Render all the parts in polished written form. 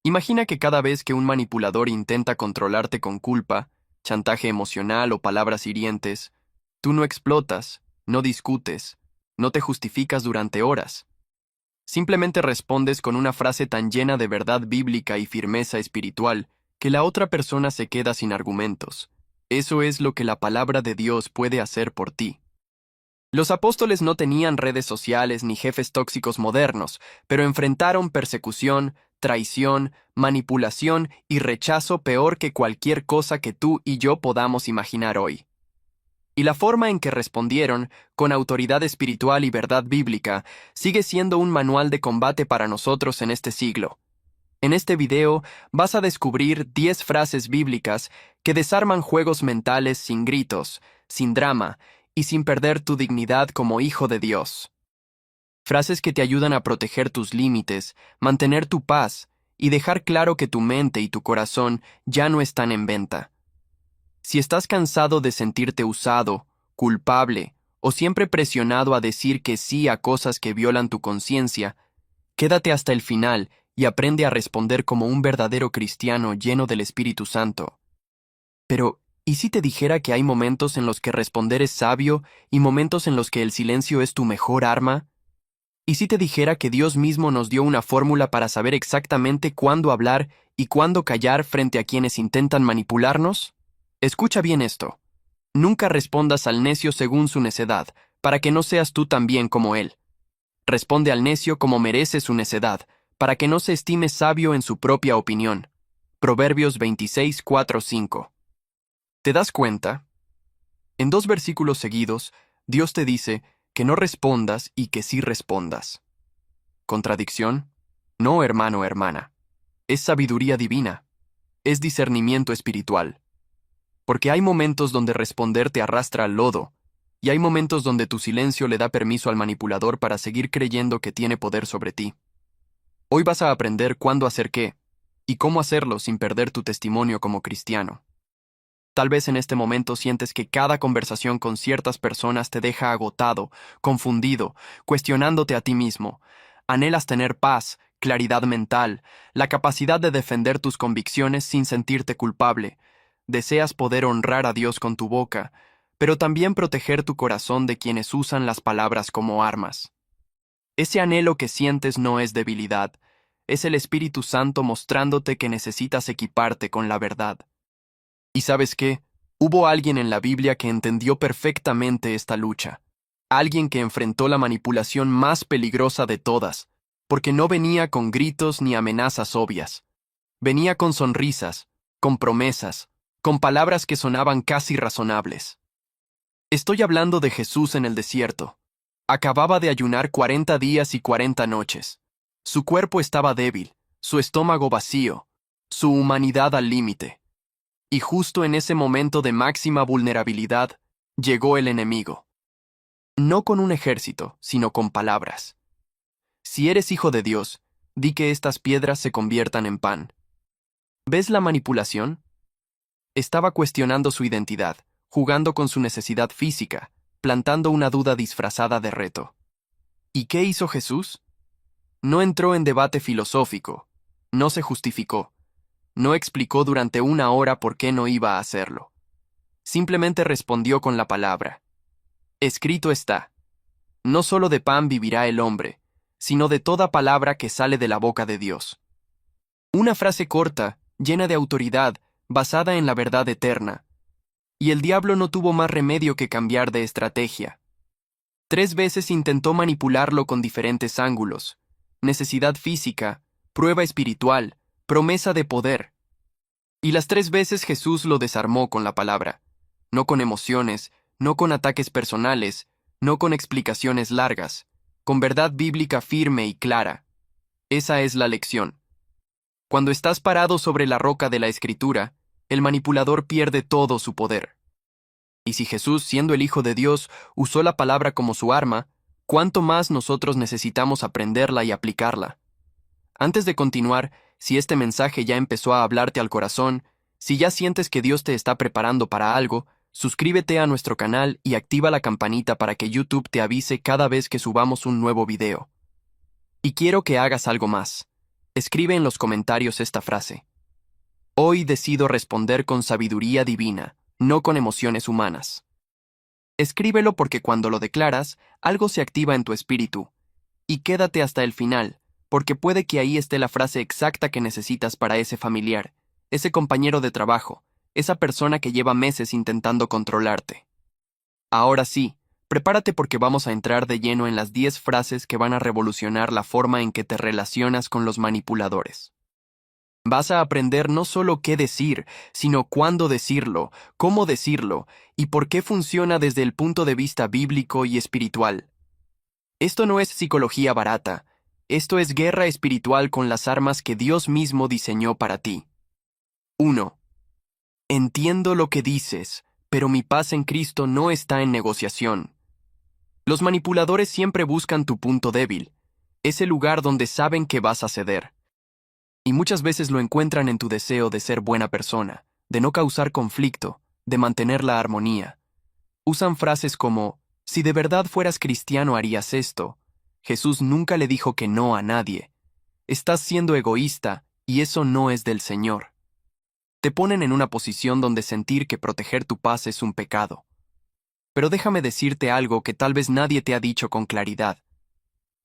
Imagina que cada vez que un manipulador intenta controlarte con culpa, chantaje emocional o palabras hirientes, tú no explotas, no discutes, no te justificas durante horas. Simplemente respondes con una frase tan llena de verdad bíblica y firmeza espiritual que la otra persona se queda sin argumentos. Eso es lo que la palabra de Dios puede hacer por ti. Los apóstoles no tenían redes sociales ni jefes tóxicos modernos, pero enfrentaron persecución, traición, manipulación y rechazo peor que cualquier cosa que tú y yo podamos imaginar hoy. Y la forma en que respondieron, con autoridad espiritual y verdad bíblica, sigue siendo un manual de combate para nosotros en este siglo. En este video vas a descubrir 10 frases bíblicas que desarman juegos mentales sin gritos, sin drama y sin perder tu dignidad como hijo de Dios. Frases que te ayudan a proteger tus límites, mantener tu paz y dejar claro que tu mente y tu corazón ya no están en venta. Si estás cansado de sentirte usado, culpable o siempre presionado a decir que sí a cosas que violan tu conciencia, quédate hasta el final y aprende a responder como un verdadero cristiano lleno del Espíritu Santo. Pero, ¿y si te dijera que hay momentos en los que responder es sabio y momentos en los que el silencio es tu mejor arma? ¿Y si te dijera que Dios mismo nos dio una fórmula para saber exactamente cuándo hablar y cuándo callar frente a quienes intentan manipularnos? Escucha bien esto. Nunca respondas al necio según su necedad, para que no seas tú también como él. Responde al necio como merece su necedad, para que no se estime sabio en su propia opinión. Proverbios 26, 4, 5. ¿Te das cuenta? En 2 versículos seguidos, Dios te dice que no respondas y que sí respondas. ¿Contradicción? No, hermano o hermana. Es sabiduría divina. Es discernimiento espiritual. Porque hay momentos donde responder te arrastra al lodo, y hay momentos donde tu silencio le da permiso al manipulador para seguir creyendo que tiene poder sobre ti. Hoy vas a aprender cuándo hacer qué, y cómo hacerlo sin perder tu testimonio como cristiano. Tal vez en este momento sientes que cada conversación con ciertas personas te deja agotado, confundido, cuestionándote a ti mismo. Anhelas tener paz, claridad mental, la capacidad de defender tus convicciones sin sentirte culpable. Deseas poder honrar a Dios con tu boca, pero también proteger tu corazón de quienes usan las palabras como armas. Ese anhelo que sientes no es debilidad, es el Espíritu Santo mostrándote que necesitas equiparte con la verdad. ¿Y sabes qué? Hubo alguien en la Biblia que entendió perfectamente esta lucha. Alguien que enfrentó la manipulación más peligrosa de todas, porque no venía con gritos ni amenazas obvias. Venía con sonrisas, con promesas, con palabras que sonaban casi razonables. Estoy hablando de Jesús en el desierto. Acababa de ayunar 40 días y 40 noches. Su cuerpo estaba débil, su estómago vacío, su humanidad al límite. Y justo en ese momento de máxima vulnerabilidad, llegó el enemigo. No con un ejército, sino con palabras. Si eres hijo de Dios, di que estas piedras se conviertan en pan. ¿Ves la manipulación? Estaba cuestionando su identidad, jugando con su necesidad física, plantando una duda disfrazada de reto. ¿Y qué hizo Jesús? No entró en debate filosófico, no se justificó. No explicó durante 1 hora por qué no iba a hacerlo. Simplemente respondió con la palabra. Escrito está. No solo de pan vivirá el hombre, sino de toda palabra que sale de la boca de Dios. Una frase corta, llena de autoridad, basada en la verdad eterna. Y el diablo no tuvo más remedio que cambiar de estrategia. 3 veces intentó manipularlo con diferentes ángulos. Necesidad física, prueba espiritual, promesa de poder. Y las 3 veces Jesús lo desarmó con la palabra. No con emociones, no con ataques personales, no con explicaciones largas, con verdad bíblica firme y clara. Esa es la lección. Cuando estás parado sobre la roca de la Escritura, el manipulador pierde todo su poder. Y si Jesús, siendo el Hijo de Dios, usó la palabra como su arma, ¿cuánto más nosotros necesitamos aprenderla y aplicarla? Antes de continuar, si este mensaje ya empezó a hablarte al corazón, si ya sientes que Dios te está preparando para algo, suscríbete a nuestro canal y activa la campanita para que YouTube te avise cada vez que subamos un nuevo video. Y quiero que hagas algo más. Escribe en los comentarios esta frase. Hoy decido responder con sabiduría divina, no con emociones humanas. Escríbelo porque cuando lo declaras, algo se activa en tu espíritu. Y quédate hasta el final, porque puede que ahí esté la frase exacta que necesitas para ese familiar, ese compañero de trabajo, esa persona que lleva meses intentando controlarte. Ahora sí, prepárate porque vamos a entrar de lleno en las 10 frases que van a revolucionar la forma en que te relacionas con los manipuladores. Vas a aprender no solo qué decir, sino cuándo decirlo, cómo decirlo y por qué funciona desde el punto de vista bíblico y espiritual. Esto no es psicología barata, esto es guerra espiritual con las armas que Dios mismo diseñó para ti. 1. Entiendo lo que dices, pero mi paz en Cristo no está en negociación. Los manipuladores siempre buscan tu punto débil, ese lugar donde saben que vas a ceder. Y muchas veces lo encuentran en tu deseo de ser buena persona, de no causar conflicto, de mantener la armonía. Usan frases como, si de verdad fueras cristiano harías esto. Jesús nunca le dijo que no a nadie. Estás siendo egoísta y eso no es del Señor. Te ponen en una posición donde sentir que proteger tu paz es un pecado. Pero déjame decirte algo que tal vez nadie te ha dicho con claridad.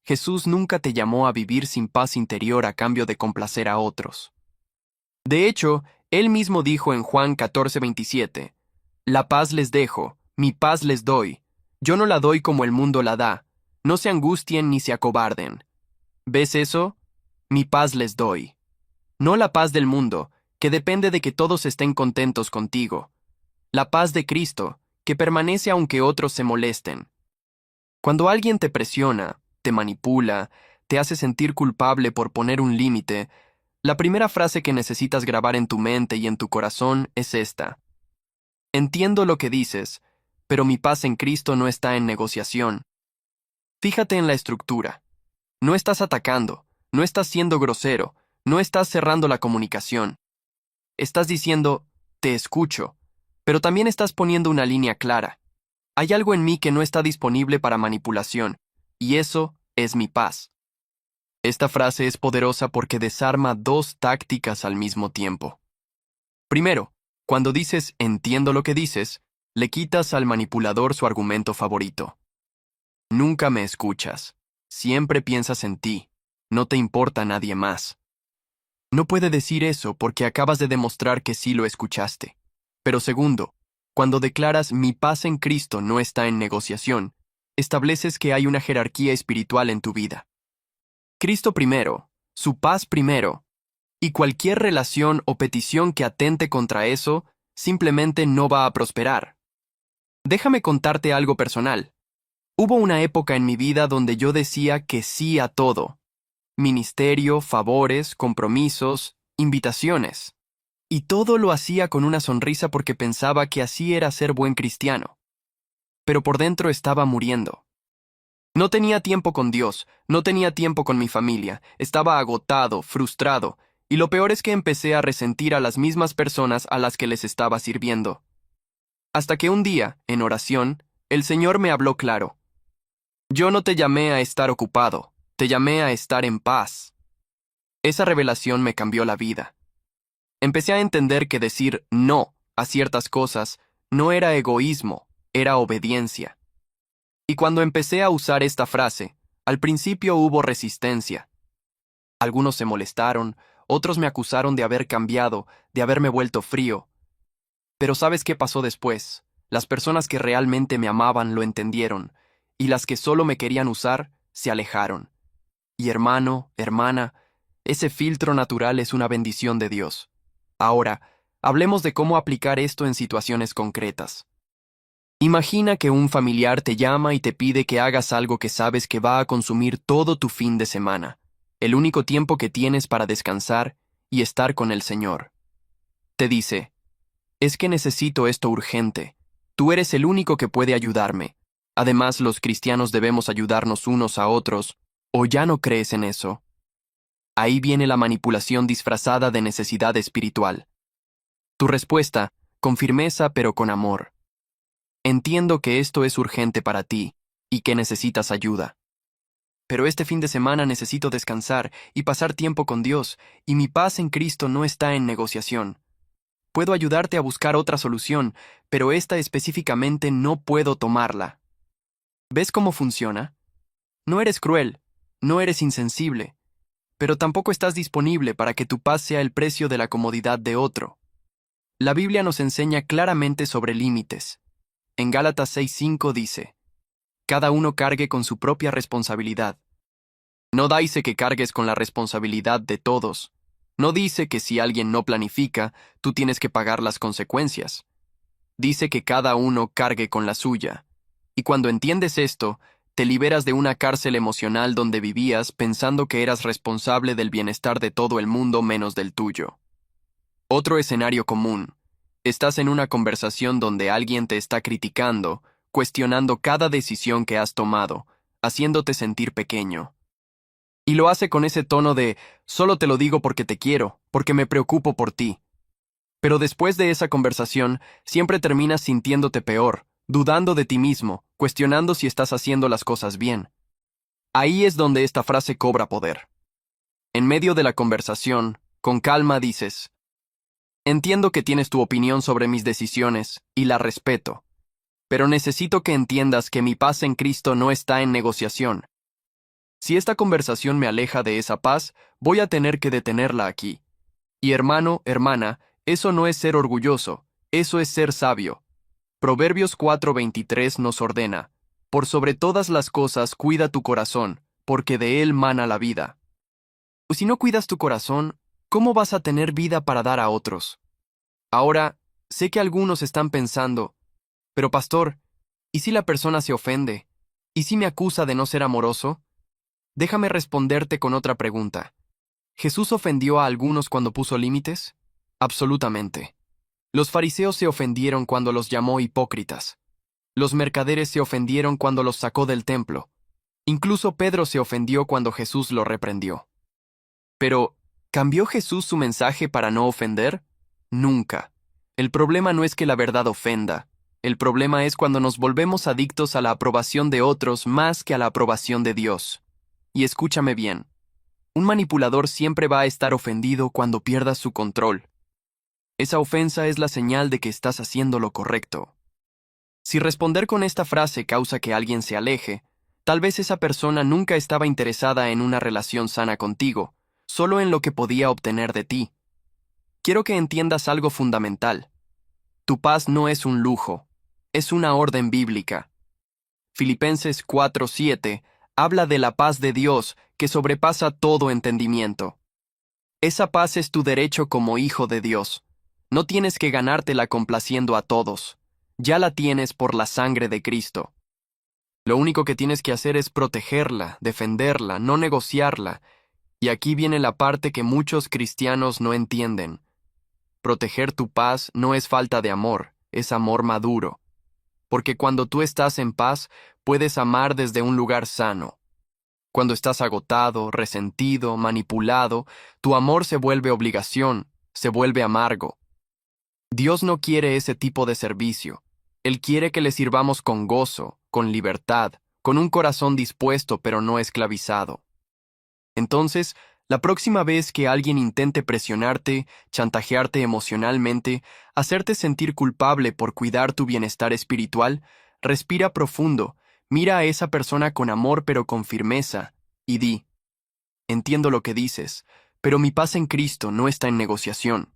Jesús nunca te llamó a vivir sin paz interior a cambio de complacer a otros. De hecho, él mismo dijo en Juan 14:27, La paz les dejo, mi paz les doy. Yo no la doy como el mundo la da. No se angustien ni se acobarden. ¿Ves eso? Mi paz les doy. No la paz del mundo, que depende de que todos estén contentos contigo. La paz de Cristo, que permanece aunque otros se molesten. Cuando alguien te presiona, te manipula, te hace sentir culpable por poner un límite, la primera frase que necesitas grabar en tu mente y en tu corazón es esta. Entiendo lo que dices, pero mi paz en Cristo no está en negociación. Fíjate en la estructura. No estás atacando, no estás siendo grosero, no estás cerrando la comunicación. Estás diciendo, te escucho, pero también estás poniendo una línea clara. Hay algo en mí que no está disponible para manipulación, y eso es mi paz. Esta frase es poderosa porque desarma dos tácticas al mismo tiempo. Primero, cuando dices entiendo lo que dices, le quitas al manipulador su argumento favorito. Nunca me escuchas. Siempre piensas en ti. No te importa nadie más. No puede decir eso porque acabas de demostrar que sí lo escuchaste. Pero segundo, cuando declaras mi paz en Cristo no está en negociación, estableces que hay una jerarquía espiritual en tu vida. Cristo primero, su paz primero, y cualquier relación o petición que atente contra eso simplemente no va a prosperar. Déjame contarte algo personal. Hubo una época en mi vida donde yo decía que sí a todo. Ministerio, favores, compromisos, invitaciones. Y todo lo hacía con una sonrisa porque pensaba que así era ser buen cristiano. Pero por dentro estaba muriendo. No tenía tiempo con Dios, no tenía tiempo con mi familia, estaba agotado, frustrado, y lo peor es que empecé a resentir a las mismas personas a las que les estaba sirviendo. Hasta que un día, en oración, el Señor me habló claro. Yo no te llamé a estar ocupado, te llamé a estar en paz. Esa revelación me cambió la vida. Empecé a entender que decir no a ciertas cosas no era egoísmo, era obediencia. Y cuando empecé a usar esta frase, al principio hubo resistencia. Algunos se molestaron, otros me acusaron de haber cambiado, de haberme vuelto frío. Pero ¿sabes qué pasó después? Las personas que realmente me amaban lo entendieron, y las que solo me querían usar, se alejaron. Y hermano, hermana, ese filtro natural es una bendición de Dios. Ahora, hablemos de cómo aplicar esto en situaciones concretas. Imagina que un familiar te llama y te pide que hagas algo que sabes que va a consumir todo tu fin de semana, el único tiempo que tienes para descansar y estar con el Señor. Te dice, es que necesito esto urgente. Tú eres el único que puede ayudarme. Además, los cristianos debemos ayudarnos unos a otros, ¿o ya no crees en eso? Ahí viene la manipulación disfrazada de necesidad espiritual. Tu respuesta, con firmeza pero con amor. Entiendo que esto es urgente para ti y que necesitas ayuda. pero este fin de semana necesito descansar y pasar tiempo con Dios, y mi paz en Cristo no está en negociación. Puedo ayudarte a buscar otra solución, pero esta específicamente no puedo tomarla. ¿Ves cómo funciona? No eres cruel, no eres insensible, pero tampoco estás disponible para que tu paz sea el precio de la comodidad de otro. La Biblia nos enseña claramente sobre límites. En Gálatas 6:5 dice: cada uno cargue con su propia responsabilidad. No dice que cargues con la responsabilidad de todos. No dice que si alguien no planifica, tú tienes que pagar las consecuencias. Dice que cada uno cargue con la suya. Y cuando entiendes esto, te liberas de una cárcel emocional donde vivías pensando que eras responsable del bienestar de todo el mundo menos del tuyo. Otro escenario común. Estás en una conversación donde alguien te está criticando, cuestionando cada decisión que has tomado, haciéndote sentir pequeño. Y lo hace con ese tono de, solo te lo digo porque te quiero, porque me preocupo por ti. Pero después de esa conversación, siempre terminas sintiéndote peor, dudando de ti mismo, cuestionando si estás haciendo las cosas bien. Ahí es donde esta frase cobra poder. En medio de la conversación, con calma dices: entiendo que tienes tu opinión sobre mis decisiones, y la respeto. Pero necesito que entiendas que mi paz en Cristo no está en negociación. Si esta conversación me aleja de esa paz, voy a tener que detenerla aquí. Y hermano, hermana, eso no es ser orgulloso, eso es ser sabio. Proverbios 4:23 nos ordena: por sobre todas las cosas cuida tu corazón, porque de él mana la vida. Si no cuidas tu corazón, ¿cómo vas a tener vida para dar a otros? Ahora, sé que algunos están pensando: pero pastor, ¿y si la persona se ofende? ¿Y si me acusa de no ser amoroso? Déjame responderte con otra pregunta. ¿Jesús ofendió a algunos cuando puso límites? Absolutamente. Los fariseos se ofendieron cuando los llamó hipócritas. Los mercaderes se ofendieron cuando los sacó del templo. Incluso Pedro se ofendió cuando Jesús lo reprendió. Pero, ¿cambió Jesús su mensaje para no ofender? Nunca. El problema no es que la verdad ofenda. El problema es cuando nos volvemos adictos a la aprobación de otros más que a la aprobación de Dios. Y escúchame bien. Un manipulador siempre va a estar ofendido cuando pierdas su control. Esa ofensa es la señal de que estás haciendo lo correcto. Si responder con esta frase causa que alguien se aleje, tal vez esa persona nunca estaba interesada en una relación sana contigo, solo en lo que podía obtener de ti. Quiero que entiendas algo fundamental. Tu paz no es un lujo, es una orden bíblica. Filipenses 4:7 habla de la paz de Dios que sobrepasa todo entendimiento. Esa paz es tu derecho como hijo de Dios. No tienes que ganártela complaciendo a todos. Ya la tienes por la sangre de Cristo. Lo único que tienes que hacer es protegerla, defenderla, no negociarla. Y aquí viene la parte que muchos cristianos no entienden. Proteger tu paz no es falta de amor, es amor maduro. Porque cuando tú estás en paz, puedes amar desde un lugar sano. Cuando estás agotado, resentido, manipulado, tu amor se vuelve obligación, se vuelve amargo. Dios no quiere ese tipo de servicio. Él quiere que le sirvamos con gozo, con libertad, con un corazón dispuesto pero no esclavizado. Entonces, la próxima vez que alguien intente presionarte, chantajearte emocionalmente, hacerte sentir culpable por cuidar tu bienestar espiritual, respira profundo, mira a esa persona con amor pero con firmeza, y di: entiendo lo que dices, pero mi paz en Cristo no está en negociación.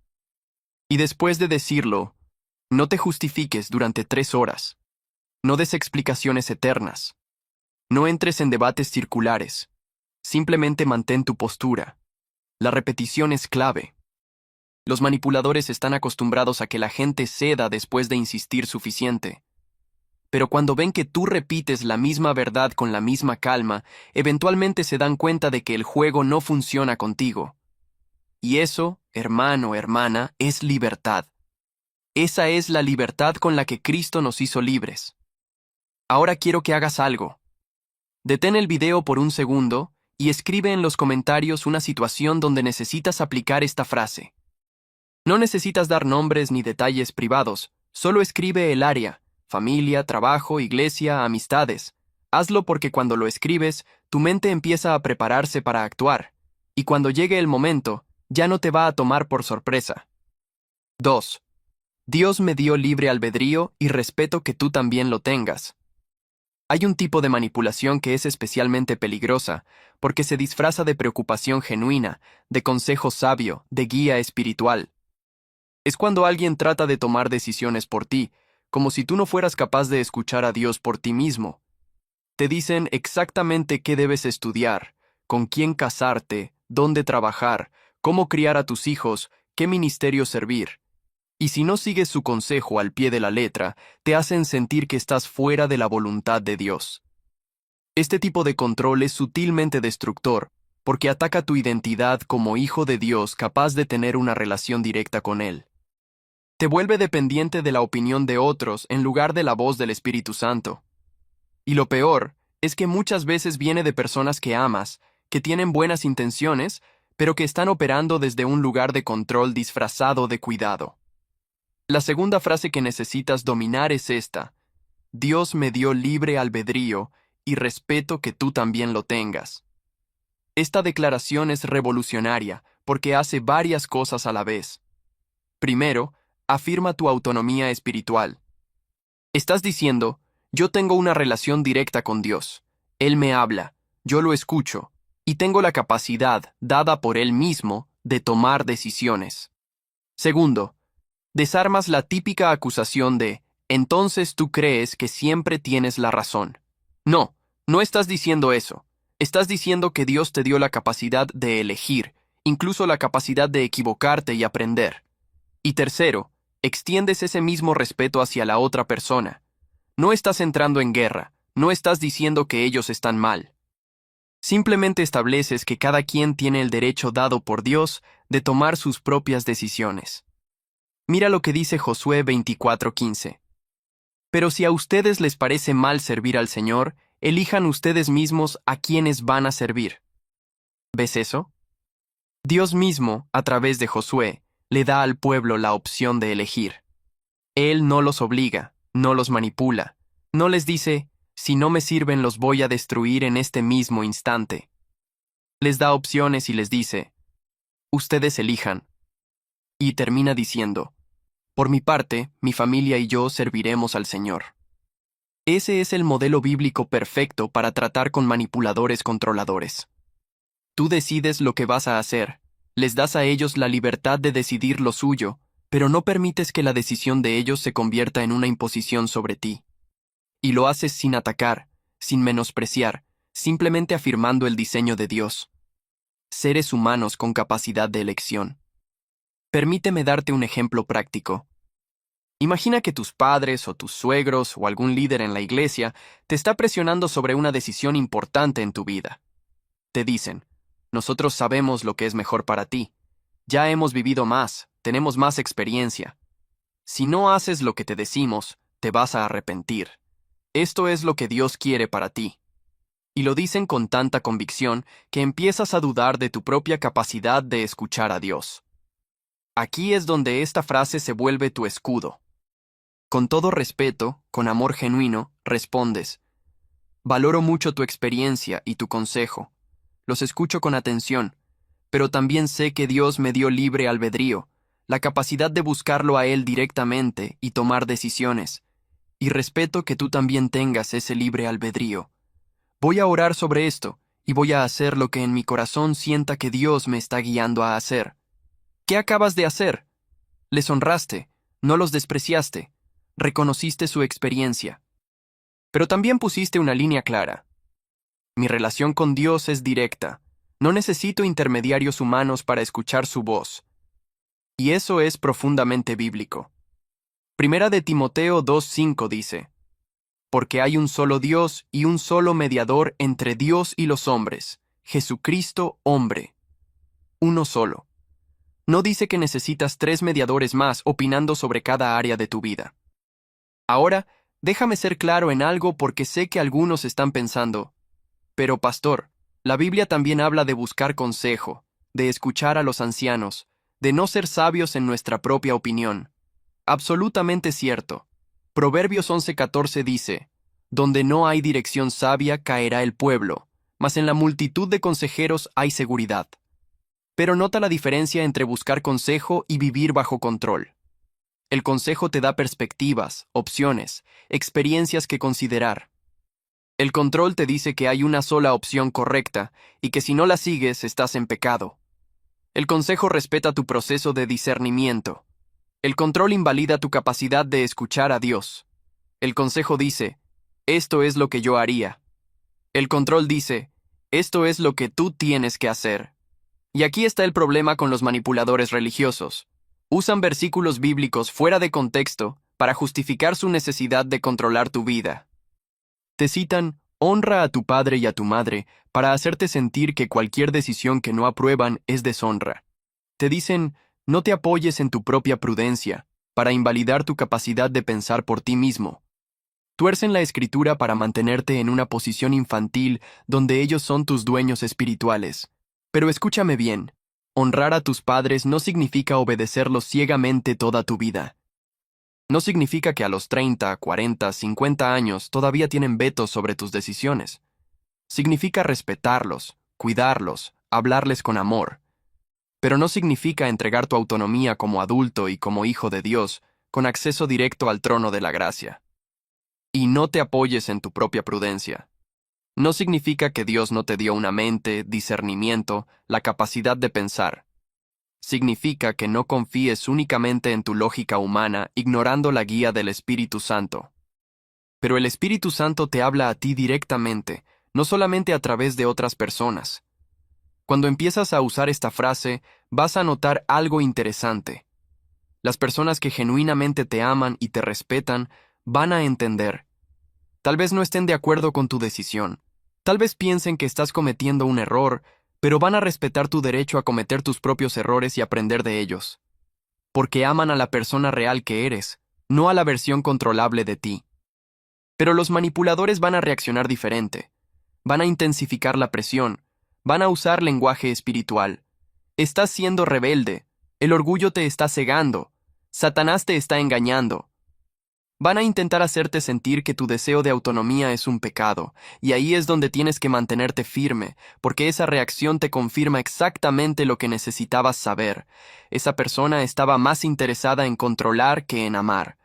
Y después de decirlo, no te justifiques durante 3 horas. No des explicaciones eternas. No entres en debates circulares. Simplemente mantén tu postura. La repetición es clave. Los manipuladores están acostumbrados a que la gente ceda después de insistir suficiente. Pero cuando ven que tú repites la misma verdad con la misma calma, eventualmente se dan cuenta de que el juego no funciona contigo. Y eso, hermano, hermana, es libertad. Esa es la libertad con la que Cristo nos hizo libres. Ahora quiero que hagas algo. Detén el video por un segundo y escribe en los comentarios una situación donde necesitas aplicar esta frase. No necesitas dar nombres ni detalles privados, solo escribe el área: familia, trabajo, iglesia, amistades. Hazlo porque cuando lo escribes, tu mente empieza a prepararse para actuar, y cuando llegue el momento, ya no te va a tomar por sorpresa. 2. Dios me dio libre albedrío y respeto que tú también lo tengas. Hay un tipo de manipulación que es especialmente peligrosa, porque se disfraza de preocupación genuina, de consejo sabio, de guía espiritual. Es cuando alguien trata de tomar decisiones por ti, como si tú no fueras capaz de escuchar a Dios por ti mismo. Te dicen exactamente qué debes estudiar, con quién casarte, dónde trabajar, cómo criar a tus hijos, qué ministerio servir. Y si no sigues su consejo al pie de la letra, te hacen sentir que estás fuera de la voluntad de Dios. Este tipo de control es sutilmente destructor, porque ataca tu identidad como hijo de Dios capaz de tener una relación directa con Él. Te vuelve dependiente de la opinión de otros en lugar de la voz del Espíritu Santo. Y lo peor es que muchas veces viene de personas que amas, que tienen buenas intenciones, pero que están operando desde un lugar de control disfrazado de cuidado. La segunda frase que necesitas dominar es esta: Dios me dio libre albedrío y respeto que tú también lo tengas. Esta declaración es revolucionaria porque hace varias cosas a la vez. Primero, afirma tu autonomía espiritual. Estás diciendo, yo tengo una relación directa con Dios. Él me habla, yo lo escucho, y tengo la capacidad, dada por Él mismo, de tomar decisiones. Segundo, desarmas la típica acusación de, entonces tú crees que siempre tienes la razón. No, no estás diciendo eso. Estás diciendo que Dios te dio la capacidad de elegir, incluso la capacidad de equivocarte y aprender. Y tercero, extiendes ese mismo respeto hacia la otra persona. No estás entrando en guerra, no estás diciendo que ellos están mal. Simplemente estableces que cada quien tiene el derecho dado por Dios de tomar sus propias decisiones. Mira lo que dice Josué 24:15. Pero si a ustedes les parece mal servir al Señor, elijan ustedes mismos a quienes van a servir. ¿Ves eso? Dios mismo, a través de Josué, le da al pueblo la opción de elegir. Él no los obliga, no los manipula, no les dice, si no me sirven los voy a destruir en este mismo instante. Les da opciones y les dice, ustedes elijan. Y termina diciendo, por mi parte, mi familia y yo serviremos al Señor. Ese es el modelo bíblico perfecto para tratar con manipuladores controladores. Tú decides lo que vas a hacer, les das a ellos la libertad de decidir lo suyo, pero no permites que la decisión de ellos se convierta en una imposición sobre ti. Y lo haces sin atacar, sin menospreciar, simplemente afirmando el diseño de Dios. Seres humanos con capacidad de elección. Permíteme darte un ejemplo práctico. Imagina que tus padres o tus suegros o algún líder en la iglesia te está presionando sobre una decisión importante en tu vida. Te dicen, nosotros sabemos lo que es mejor para ti. Ya hemos vivido más, tenemos más experiencia. Si no haces lo que te decimos, te vas a arrepentir. Esto es lo que Dios quiere para ti. Y lo dicen con tanta convicción que empiezas a dudar de tu propia capacidad de escuchar a Dios. Aquí es donde esta frase se vuelve tu escudo. Con todo respeto, con amor genuino, respondes, valoro mucho tu experiencia y tu consejo. Los escucho con atención, pero también sé que Dios me dio libre albedrío, la capacidad de buscarlo a Él directamente y tomar decisiones, y respeto que tú también tengas ese libre albedrío. Voy a orar sobre esto, y voy a hacer lo que en mi corazón sienta que Dios me está guiando a hacer. ¿Qué acabas de hacer? Les honraste, no los despreciaste, reconociste su experiencia. Pero también pusiste una línea clara. Mi relación con Dios es directa. No necesito intermediarios humanos para escuchar su voz. Y eso es profundamente bíblico. Primera de Timoteo 2:5 dice, porque hay un solo Dios y un solo mediador entre Dios y los hombres, Jesucristo hombre. Uno solo. No dice que necesitas 3 mediadores más opinando sobre cada área de tu vida. Ahora, déjame ser claro en algo porque sé que algunos están pensando, pero pastor, la Biblia también habla de buscar consejo, de escuchar a los ancianos, de no ser sabios en nuestra propia opinión. Absolutamente cierto. Proverbios 11:14 dice, Donde no hay dirección sabia caerá el pueblo, mas en la multitud de consejeros hay seguridad. Pero nota la diferencia entre buscar consejo y vivir bajo control. El consejo te da perspectivas, opciones, experiencias que considerar. El control te dice que hay una sola opción correcta y que si no la sigues estás en pecado. El consejo respeta tu proceso de discernimiento. El control invalida tu capacidad de escuchar a Dios. El consejo dice, esto es lo que yo haría. El control dice, esto es lo que tú tienes que hacer. Y aquí está el problema con los manipuladores religiosos. Usan versículos bíblicos fuera de contexto para justificar su necesidad de controlar tu vida. Te citan, honra a tu padre y a tu madre para hacerte sentir que cualquier decisión que no aprueban es deshonra. Te dicen, no te apoyes en tu propia prudencia para invalidar tu capacidad de pensar por ti mismo. Tuercen la escritura para mantenerte en una posición infantil donde ellos son tus dueños espirituales. Pero escúchame bien, honrar a tus padres no significa obedecerlos ciegamente toda tu vida. No significa que a los 30, 40, 50 años todavía tienen veto sobre tus decisiones. Significa respetarlos, cuidarlos, hablarles con amor. Pero no significa entregar tu autonomía como adulto y como hijo de Dios, con acceso directo al trono de la gracia. Y no te apoyes en tu propia prudencia. No significa que Dios no te dio una mente, discernimiento, la capacidad de pensar. Significa que no confíes únicamente en tu lógica humana, ignorando la guía del Espíritu Santo. Pero el Espíritu Santo te habla a ti directamente, no solamente a través de otras personas. Cuando empiezas a usar esta frase, vas a notar algo interesante. Las personas que genuinamente te aman y te respetan van a entender. Tal vez no estén de acuerdo con tu decisión. Tal vez piensen que estás cometiendo un error, pero van a respetar tu derecho a cometer tus propios errores y aprender de ellos. Porque aman a la persona real que eres, no a la versión controlable de ti. Pero los manipuladores van a reaccionar diferente. Van a intensificar la presión. Van a usar lenguaje espiritual. Estás siendo rebelde. El orgullo te está cegando. Satanás te está engañando. Van a intentar hacerte sentir que tu deseo de autonomía es un pecado, y ahí es donde tienes que mantenerte firme, porque esa reacción te confirma exactamente lo que necesitabas saber. Esa persona estaba más interesada en controlar que en amar.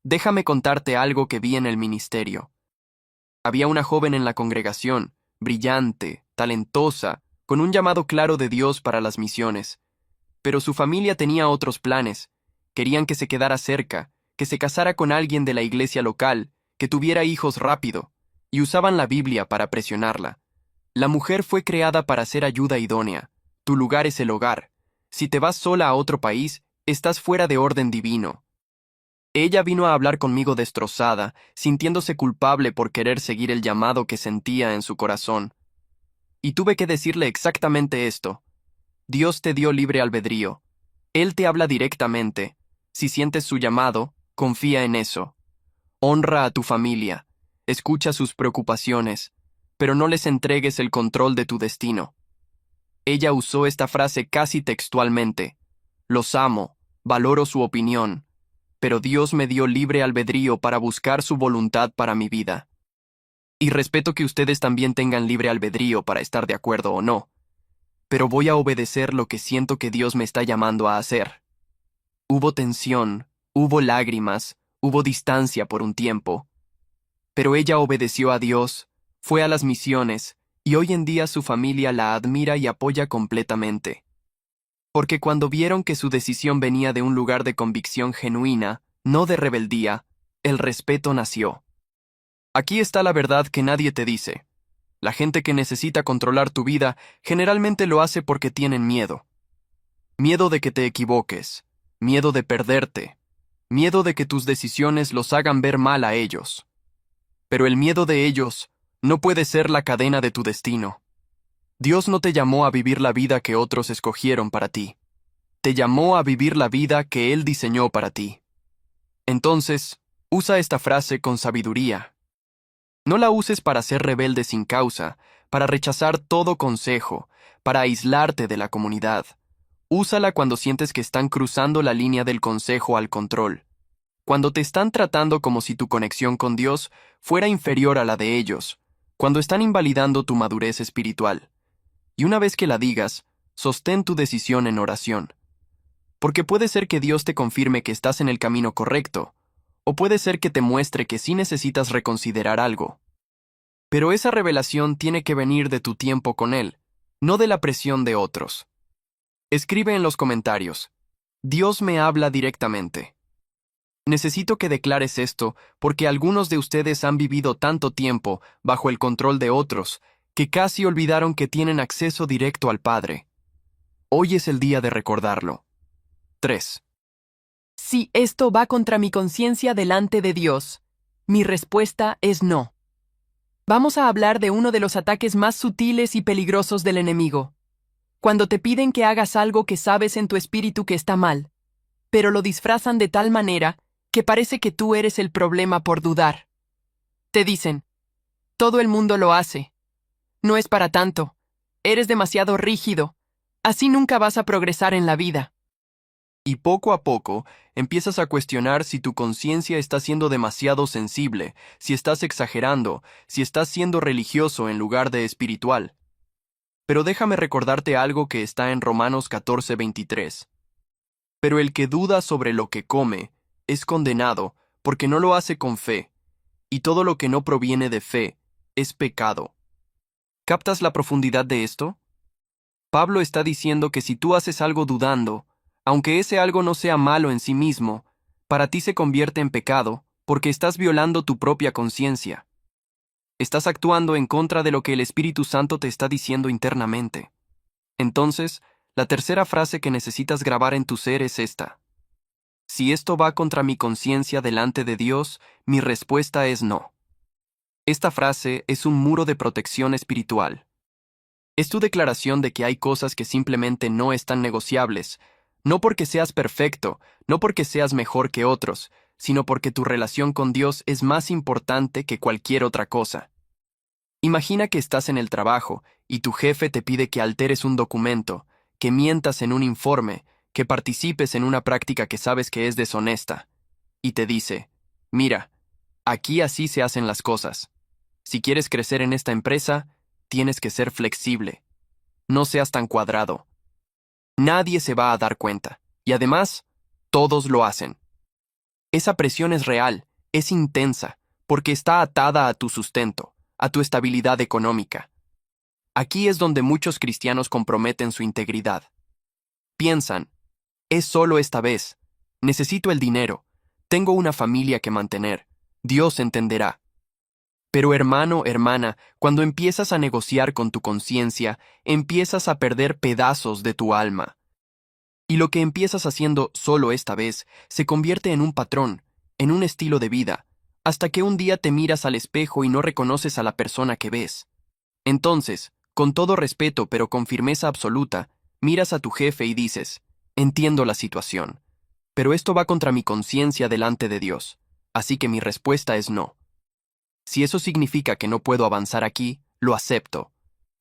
Déjame contarte algo que vi en el ministerio. Había una joven en la congregación, brillante, talentosa, con un llamado claro de Dios para las misiones. Pero su familia tenía otros planes. Querían que se quedara cerca, que se casara con alguien de la iglesia local, que tuviera hijos rápido, y usaban la Biblia para presionarla. La mujer fue creada para ser ayuda idónea. Tu lugar es el hogar. Si te vas sola a otro país, estás fuera de orden divino. Ella vino a hablar conmigo destrozada, sintiéndose culpable por querer seguir el llamado que sentía en su corazón. Y tuve que decirle exactamente esto. Dios te dio libre albedrío. Él te habla directamente. Si sientes su llamado, confía en eso. Honra a tu familia. Escucha sus preocupaciones, pero no les entregues el control de tu destino. Ella usó esta frase casi textualmente. Los amo, valoro su opinión, pero Dios me dio libre albedrío para buscar su voluntad para mi vida. Y respeto que ustedes también tengan libre albedrío para estar de acuerdo o no, pero voy a obedecer lo que siento que Dios me está llamando a hacer. Hubo tensión, hubo lágrimas, hubo distancia por un tiempo, pero ella obedeció a Dios, fue a las misiones, y hoy en día su familia la admira y apoya completamente. Porque cuando vieron que su decisión venía de un lugar de convicción genuina, no de rebeldía, el respeto nació. Aquí está la verdad que nadie te dice. La gente que necesita controlar tu vida generalmente lo hace porque tienen miedo. Miedo de que te equivoques, miedo de perderte, miedo de que tus decisiones los hagan ver mal a ellos. Pero el miedo de ellos no puede ser la cadena de tu destino. Dios no te llamó a vivir la vida que otros escogieron para ti. Te llamó a vivir la vida que Él diseñó para ti. Entonces, usa esta frase con sabiduría. No la uses para ser rebelde sin causa, para rechazar todo consejo, para aislarte de la comunidad. Úsala cuando sientes que están cruzando la línea del consejo al control. Cuando te están tratando como si tu conexión con Dios fuera inferior a la de ellos, cuando están invalidando tu madurez espiritual. Y una vez que la digas, sostén tu decisión en oración. Porque puede ser que Dios te confirme que estás en el camino correcto, o puede ser que te muestre que sí necesitas reconsiderar algo. Pero esa revelación tiene que venir de tu tiempo con Él, no de la presión de otros. Escribe en los comentarios: Dios me habla directamente. Necesito que declares esto porque algunos de ustedes han vivido tanto tiempo bajo el control de otros que casi olvidaron que tienen acceso directo al Padre. Hoy es el día de recordarlo. 3. Si esto va contra mi conciencia delante de Dios, mi respuesta es no. Vamos a hablar de uno de los ataques más sutiles y peligrosos del enemigo. Cuando te piden que hagas algo que sabes en tu espíritu que está mal, pero lo disfrazan de tal manera que parece que tú eres el problema por dudar. Te dicen: todo el mundo lo hace. No es para tanto. Eres demasiado rígido. Así nunca vas a progresar en la vida. Y poco a poco empiezas a cuestionar si tu conciencia está siendo demasiado sensible, si estás exagerando, si estás siendo religioso en lugar de espiritual. Pero déjame recordarte algo que está en Romanos 14:23. Pero el que duda sobre lo que come es condenado porque no lo hace con fe, y todo lo que no proviene de fe es pecado. ¿Captas la profundidad de esto? Pablo está diciendo que si tú haces algo dudando, aunque ese algo no sea malo en sí mismo, para ti se convierte en pecado porque estás violando tu propia conciencia. Estás actuando en contra de lo que el Espíritu Santo te está diciendo internamente. Entonces, la tercera frase que necesitas grabar en tu ser es esta: si esto va contra mi conciencia delante de Dios, mi respuesta es no. Esta frase es un muro de protección espiritual. Es tu declaración de que hay cosas que simplemente no están negociables, no porque seas perfecto, no porque seas mejor que otros, sino porque tu relación con Dios es más importante que cualquier otra cosa. Imagina que estás en el trabajo y tu jefe te pide que alteres un documento, que mientas en un informe, que participes en una práctica que sabes que es deshonesta, y te dice: mira, aquí así se hacen las cosas. Si quieres crecer en esta empresa, tienes que ser flexible. No seas tan cuadrado. Nadie se va a dar cuenta. Y además, todos lo hacen. Esa presión es real, es intensa, porque está atada a tu sustento, a tu estabilidad económica. Aquí es donde muchos cristianos comprometen su integridad. Piensan: es solo esta vez. Necesito el dinero. Tengo una familia que mantener. Dios entenderá. Pero hermano, hermana, cuando empiezas a negociar con tu conciencia, empiezas a perder pedazos de tu alma. Y lo que empiezas haciendo solo esta vez se convierte en un patrón, en un estilo de vida, hasta que un día te miras al espejo y no reconoces a la persona que ves. Entonces, con todo respeto pero con firmeza absoluta, miras a tu jefe y dices: entiendo la situación, pero esto va contra mi conciencia delante de Dios, así que mi respuesta es no. Si eso significa que no puedo avanzar aquí, lo acepto,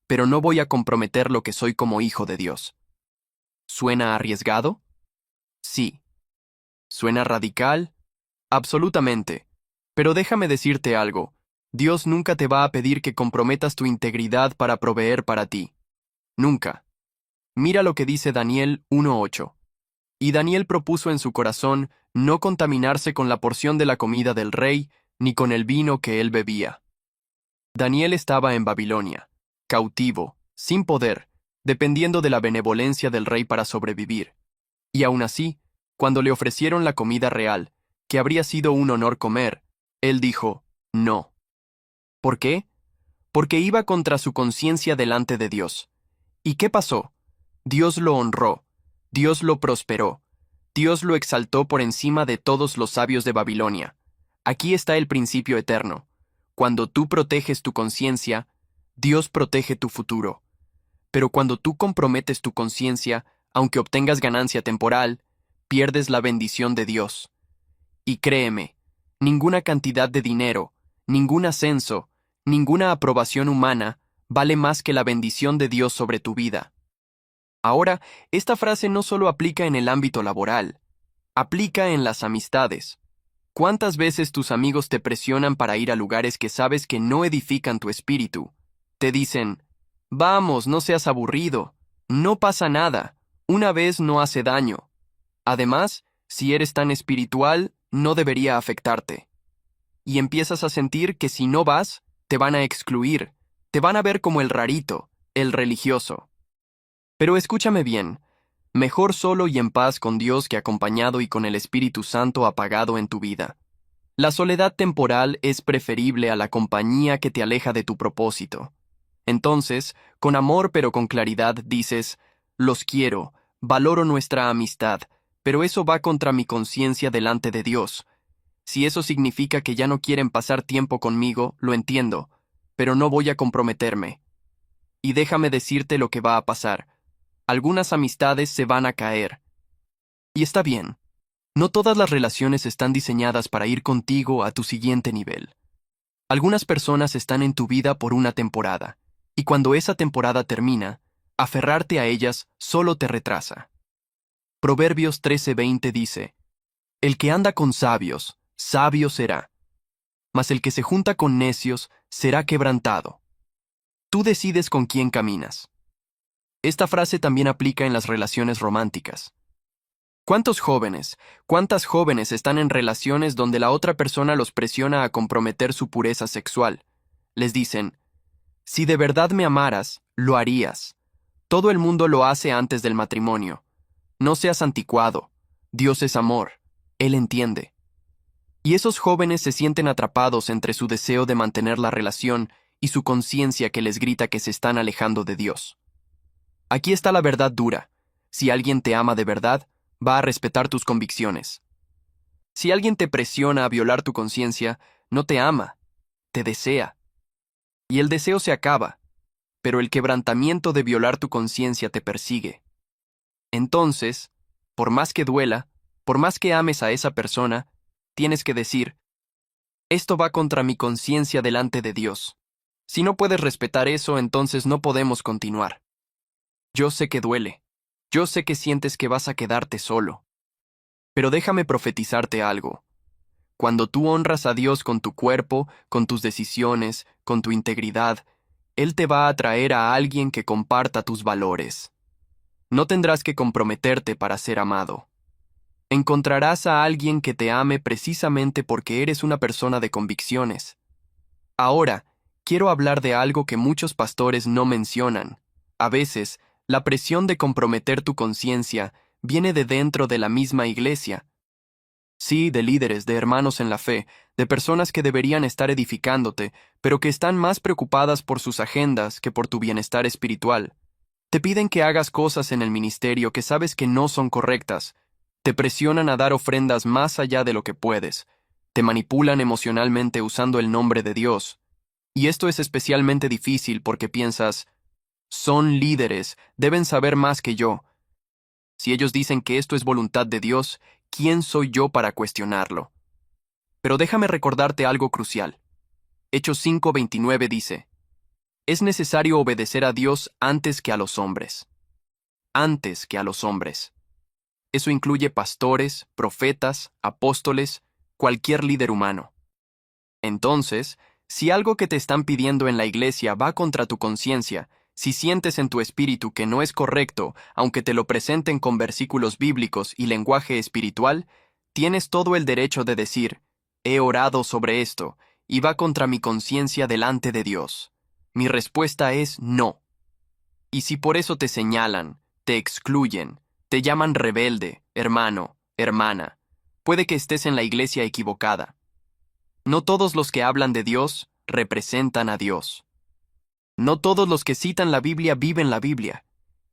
pero no voy a comprometer lo que soy como hijo de Dios. ¿Suena arriesgado? Sí. ¿Suena radical? Absolutamente. Pero déjame decirte algo: Dios nunca te va a pedir que comprometas tu integridad para proveer para ti. Nunca. Mira lo que dice Daniel 1:8. Y Daniel propuso en su corazón no contaminarse con la porción de la comida del rey, ni con el vino que él bebía. Daniel estaba en Babilonia, cautivo, sin poder, dependiendo de la benevolencia del rey para sobrevivir. Y aún así, cuando le ofrecieron la comida real, que habría sido un honor comer, él dijo: no. ¿Por qué? Porque iba contra su conciencia delante de Dios. ¿Y qué pasó? Dios lo honró, Dios lo prosperó, Dios lo exaltó por encima de todos los sabios de Babilonia. Aquí está el principio eterno. Cuando tú proteges tu conciencia, Dios protege tu futuro. Pero cuando tú comprometes tu conciencia, aunque obtengas ganancia temporal, pierdes la bendición de Dios. Y créeme, ninguna cantidad de dinero, ningún ascenso, ninguna aprobación humana vale más que la bendición de Dios sobre tu vida. Ahora, esta frase no solo aplica en el ámbito laboral, aplica en las amistades. ¿Cuántas veces tus amigos te presionan para ir a lugares que sabes que no edifican tu espíritu? Te dicen, vamos, no seas aburrido, no pasa nada, una vez no hace daño. Además, si eres tan espiritual, no debería afectarte. Y empiezas a sentir que si no vas, te van a excluir, te van a ver como el rarito, el religioso. Pero escúchame bien, mejor solo y en paz con Dios que acompañado y con el Espíritu Santo apagado en tu vida. La soledad temporal es preferible a la compañía que te aleja de tu propósito. Entonces, con amor pero con claridad dices, los quiero, valoro nuestra amistad, pero eso va contra mi conciencia delante de Dios. Si eso significa que ya no quieren pasar tiempo conmigo, lo entiendo, pero no voy a comprometerme. Y déjame decirte lo que va a pasar. Algunas amistades se van a caer. Y está bien. No todas las relaciones están diseñadas para ir contigo a tu siguiente nivel. Algunas personas están en tu vida por una temporada, y cuando esa temporada termina, aferrarte a ellas solo te retrasa. Proverbios 13:20 dice, el que anda con sabios, sabio será, mas el que se junta con necios será quebrantado. Tú decides con quién caminas. Esta frase también aplica en las relaciones románticas. Cuántas jóvenes están en relaciones donde la otra persona los presiona a comprometer su pureza sexual? Les dicen, si de verdad me amaras, lo harías. Todo el mundo lo hace antes del matrimonio. No seas anticuado. Dios es amor. Él entiende. Y esos jóvenes se sienten atrapados entre su deseo de mantener la relación y su conciencia que les grita que se están alejando de Dios. Aquí está la verdad dura. Si alguien te ama de verdad, va a respetar tus convicciones. Si alguien te presiona a violar tu conciencia, no te ama, te desea. Y el deseo se acaba, pero el quebrantamiento de violar tu conciencia te persigue. Entonces, por más que duela, por más que ames a esa persona, tienes que decir, esto va contra mi conciencia delante de Dios. Si no puedes respetar eso, entonces no podemos continuar. Yo sé que duele. Yo sé que sientes que vas a quedarte solo. Pero déjame profetizarte algo. Cuando tú honras a Dios con tu cuerpo, con tus decisiones, con tu integridad, Él te va a traer a alguien que comparta tus valores. No tendrás que comprometerte para ser amado. Encontrarás a alguien que te ame precisamente porque eres una persona de convicciones. Ahora, quiero hablar de algo que muchos pastores no mencionan. A veces, la presión de comprometer tu conciencia viene de dentro de la misma iglesia. Sí, de líderes, de hermanos en la fe, de personas que deberían estar edificándote, pero que están más preocupadas por sus agendas que por tu bienestar espiritual. Te piden que hagas cosas en el ministerio que sabes que no son correctas. Te presionan a dar ofrendas más allá de lo que puedes. Te manipulan emocionalmente usando el nombre de Dios. Y esto es especialmente difícil porque piensas, son líderes, deben saber más que yo. Si ellos dicen que esto es voluntad de Dios, ¿quién soy yo para cuestionarlo? Pero déjame recordarte algo crucial. Hechos 5:29 dice, es necesario obedecer a Dios antes que a los hombres. Antes que a los hombres. Eso incluye pastores, profetas, apóstoles, cualquier líder humano. Entonces, si algo que te están pidiendo en la iglesia va contra tu conciencia, si sientes en tu espíritu que no es correcto, aunque te lo presenten con versículos bíblicos y lenguaje espiritual, tienes todo el derecho de decir, he orado sobre esto, y va contra mi conciencia delante de Dios. Mi respuesta es no. Y si por eso te señalan, te excluyen, te llaman rebelde, hermano, hermana, puede que estés en la iglesia equivocada. No todos los que hablan de Dios representan a Dios. No todos los que citan la Biblia viven la Biblia,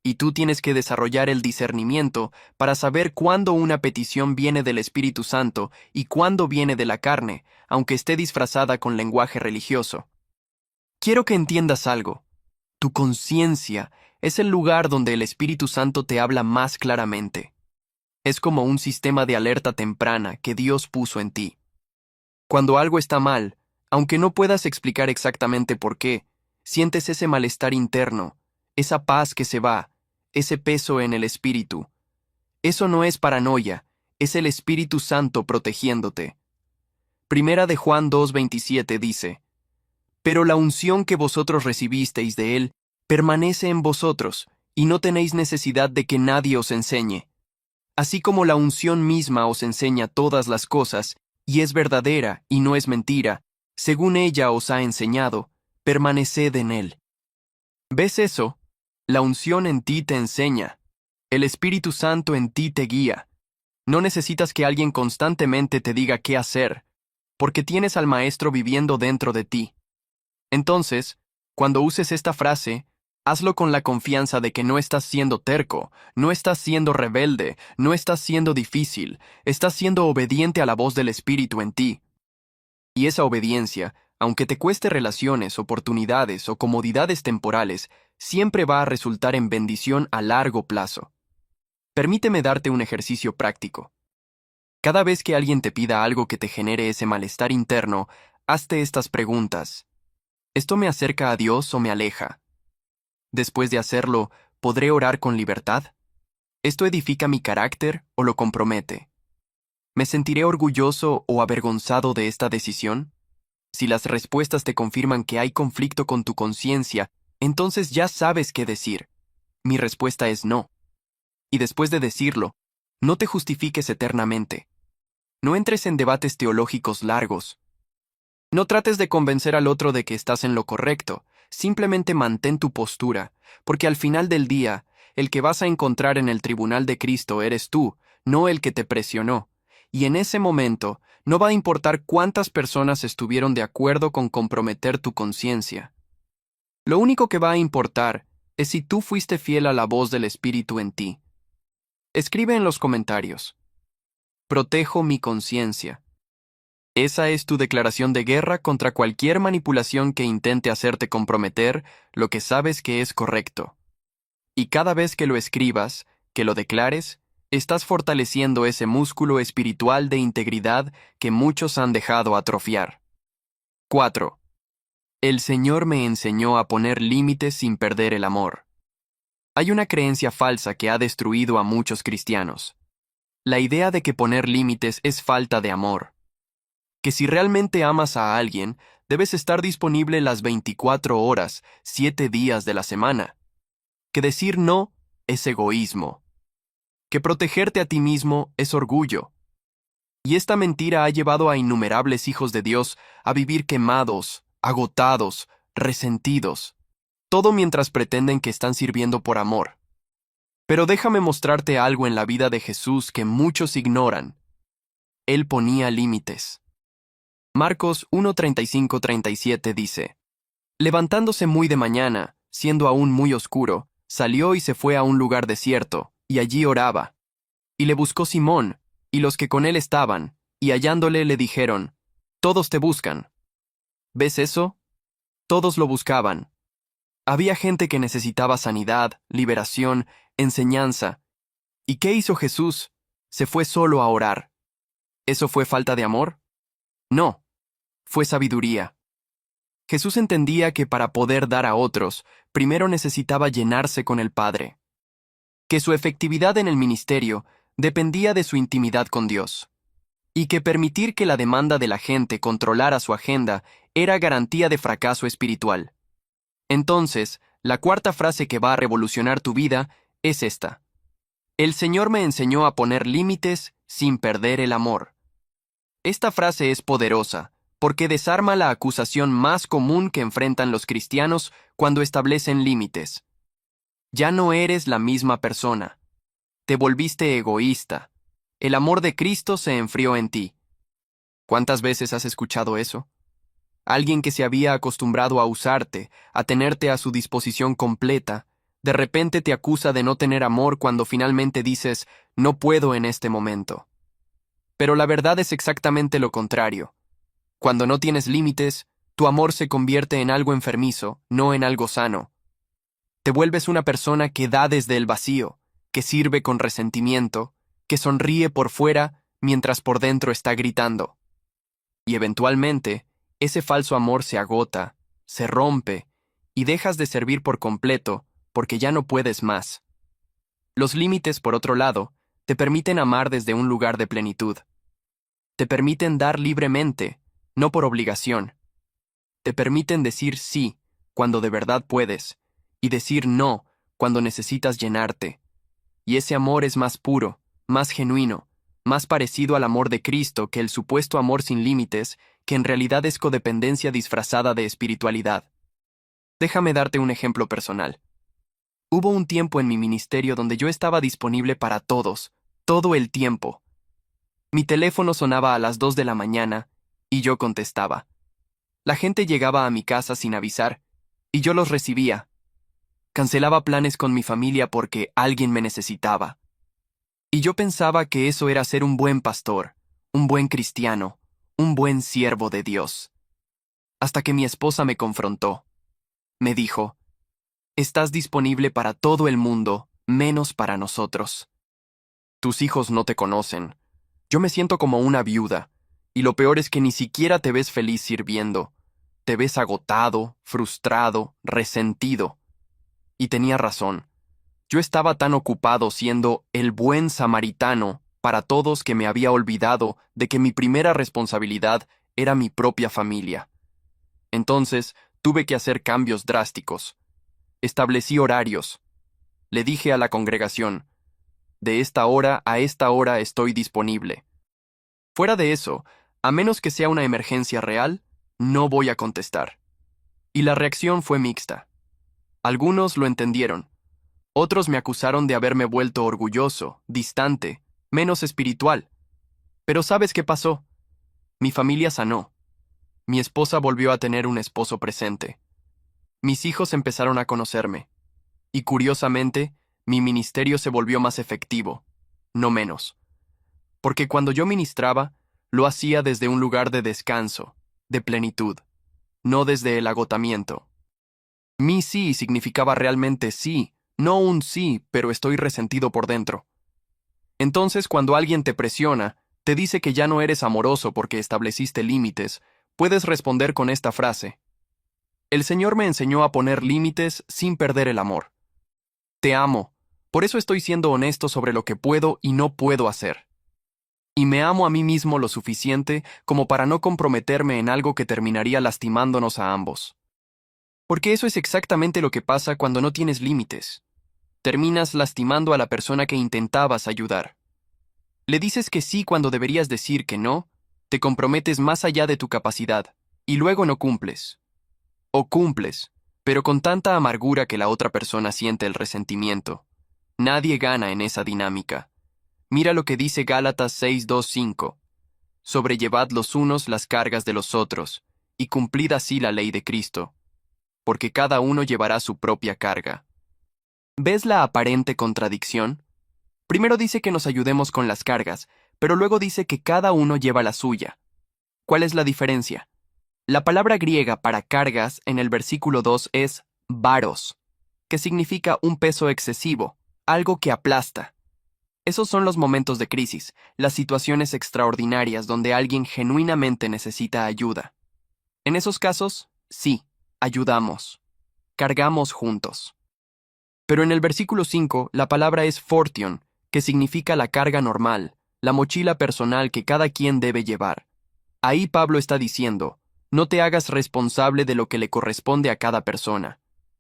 y tú tienes que desarrollar el discernimiento para saber cuándo una petición viene del Espíritu Santo y cuándo viene de la carne, aunque esté disfrazada con lenguaje religioso. Quiero que entiendas algo. Tu conciencia es el lugar donde el Espíritu Santo te habla más claramente. Es como un sistema de alerta temprana que Dios puso en ti. Cuando algo está mal, aunque no puedas explicar exactamente por qué, sientes ese malestar interno, esa paz que se va, ese peso en el espíritu. Eso no es paranoia, es el Espíritu Santo protegiéndote. Primera de Juan 2:27 dice, Pero la unción que vosotros recibisteis de Él permanece en vosotros, y no tenéis necesidad de que nadie os enseñe. Así como la unción misma os enseña todas las cosas, y es verdadera y no es mentira, según ella os ha enseñado, permaneced en Él. ¿Ves eso? La unción en ti te enseña. El Espíritu Santo en ti te guía. No necesitas que alguien constantemente te diga qué hacer, porque tienes al Maestro viviendo dentro de ti. Entonces, cuando uses esta frase, hazlo con la confianza de que no estás siendo terco, no estás siendo rebelde, no estás siendo difícil, estás siendo obediente a la voz del Espíritu en ti. Y esa obediencia, aunque te cueste relaciones, oportunidades o comodidades temporales, siempre va a resultar en bendición a largo plazo. Permíteme darte un ejercicio práctico. Cada vez que alguien te pida algo que te genere ese malestar interno, hazte estas preguntas. ¿Esto me acerca a Dios o me aleja? Después de hacerlo, ¿podré orar con libertad? ¿Esto edifica mi carácter o lo compromete? ¿Me sentiré orgulloso o avergonzado de esta decisión? Si las respuestas te confirman que hay conflicto con tu conciencia, entonces ya sabes qué decir. Mi respuesta es no. Y después de decirlo, no te justifiques eternamente. No entres en debates teológicos largos. No trates de convencer al otro de que estás en lo correcto, simplemente mantén tu postura, porque al final del día, el que vas a encontrar en el tribunal de Cristo eres tú, no el que te presionó, y en ese momento no va a importar cuántas personas estuvieron de acuerdo con comprometer tu conciencia. Lo único que va a importar es si tú fuiste fiel a la voz del Espíritu en ti. Escribe en los comentarios. Protejo mi conciencia. Esa es tu declaración de guerra contra cualquier manipulación que intente hacerte comprometer lo que sabes que es correcto. Y cada vez que lo escribas, que lo declares, estás fortaleciendo ese músculo espiritual de integridad que muchos han dejado atrofiar. 4. El Señor me enseñó a poner límites sin perder el amor. Hay una creencia falsa que ha destruido a muchos cristianos. La idea de que poner límites es falta de amor. Que si realmente amas a alguien, debes estar disponible las 24 horas, 7 días de la semana. Que decir no es egoísmo. Que protegerte a ti mismo es orgullo. Y esta mentira ha llevado a innumerables hijos de Dios a vivir quemados, agotados, resentidos. Todo mientras pretenden que están sirviendo por amor. Pero déjame mostrarte algo en la vida de Jesús que muchos ignoran. Él ponía límites. Marcos 1:35-37 dice, Levantándose muy de mañana, siendo aún muy oscuro, salió y se fue a un lugar desierto, y allí oraba. Y le buscó Simón, y los que con él estaban, y hallándole le dijeron, Todos te buscan. ¿Ves eso? Todos lo buscaban. Había gente que necesitaba sanidad, liberación, enseñanza. ¿Y qué hizo Jesús? Se fue solo a orar. ¿Eso fue falta de amor? No, fue sabiduría. Jesús entendía que para poder dar a otros, primero necesitaba llenarse con el Padre. Que su efectividad en el ministerio dependía de su intimidad con Dios. Y que permitir que la demanda de la gente controlara su agenda era garantía de fracaso espiritual. Entonces, la cuarta frase que va a revolucionar tu vida es esta. El Señor me enseñó a poner límites sin perder el amor. Esta frase es poderosa, porque desarma la acusación más común que enfrentan los cristianos cuando establecen límites. Ya no eres la misma persona. Te volviste egoísta. El amor de Cristo se enfrió en ti. ¿Cuántas veces has escuchado eso? Alguien que se había acostumbrado a usarte, a tenerte a su disposición completa, de repente te acusa de no tener amor cuando finalmente dices, no puedo en este momento. Pero la verdad es exactamente lo contrario. Cuando no tienes límites, tu amor se convierte en algo enfermizo, no en algo sano. Te vuelves una persona que da desde el vacío, que sirve con resentimiento, que sonríe por fuera mientras por dentro está gritando. Y eventualmente, ese falso amor se agota, se rompe, y dejas de servir por completo porque ya no puedes más. Los límites, por otro lado, te permiten amar desde un lugar de plenitud. Te permiten dar libremente, no por obligación. Te permiten decir sí cuando de verdad puedes, y decir no cuando necesitas llenarte. Y ese amor es más puro, más genuino, más parecido al amor de Cristo que el supuesto amor sin límites, que en realidad es codependencia disfrazada de espiritualidad. Déjame darte un ejemplo personal. Hubo un tiempo en mi ministerio donde yo estaba disponible para todos, todo el tiempo. Mi teléfono sonaba a las 2 de la mañana, y yo contestaba. La gente llegaba a mi casa sin avisar, y yo los recibía. Cancelaba planes con mi familia porque alguien me necesitaba. Y yo pensaba que eso era ser un buen pastor, un buen cristiano, un buen siervo de Dios. Hasta que mi esposa me confrontó. Me dijo, estás disponible para todo el mundo, menos para nosotros. Tus hijos no te conocen. Yo me siento como una viuda, y lo peor es que ni siquiera te ves feliz sirviendo. Te ves agotado, frustrado, resentido. Y tenía razón. Yo estaba tan ocupado siendo el buen samaritano para todos que me había olvidado de que mi primera responsabilidad era mi propia familia. Entonces, tuve que hacer cambios drásticos. Establecí horarios. Le dije a la congregación, de esta hora a esta hora estoy disponible. Fuera de eso, a menos que sea una emergencia real, no voy a contestar. Y la reacción fue mixta. Algunos lo entendieron. Otros me acusaron de haberme vuelto orgulloso, distante, menos espiritual. Pero ¿sabes qué pasó? Mi familia sanó. Mi esposa volvió a tener un esposo presente. Mis hijos empezaron a conocerme. Y curiosamente, mi ministerio se volvió más efectivo, no menos. Porque cuando yo ministraba, lo hacía desde un lugar de descanso, de plenitud, no desde el agotamiento. Mi sí significaba realmente sí, no un sí, pero estoy resentido por dentro. Entonces, cuando alguien te presiona, te dice que ya no eres amoroso porque estableciste límites, puedes responder con esta frase. El Señor me enseñó a poner límites sin perder el amor. Te amo, por eso estoy siendo honesto sobre lo que puedo y no puedo hacer. Y me amo a mí mismo lo suficiente como para no comprometerme en algo que terminaría lastimándonos a ambos. Porque eso es exactamente lo que pasa cuando no tienes límites. Terminas lastimando a la persona que intentabas ayudar. Le dices que sí cuando deberías decir que no, te comprometes más allá de tu capacidad, y luego no cumples. O cumples, pero con tanta amargura que la otra persona siente el resentimiento. Nadie gana en esa dinámica. Mira lo que dice Gálatas 6:2-5. Sobrellevad los unos las cargas de los otros, y cumplid así la ley de Cristo, porque cada uno llevará su propia carga. ¿Ves la aparente contradicción? Primero dice que nos ayudemos con las cargas, pero luego dice que cada uno lleva la suya. ¿Cuál es la diferencia? La palabra griega para cargas en el versículo 2 es varos, que significa un peso excesivo, algo que aplasta. Esos son los momentos de crisis, las situaciones extraordinarias donde alguien genuinamente necesita ayuda. En esos casos, sí, ayudamos. Cargamos juntos. Pero en el versículo 5, la palabra es fortion, que significa la carga normal, la mochila personal que cada quien debe llevar. Ahí Pablo está diciendo, no te hagas responsable de lo que le corresponde a cada persona.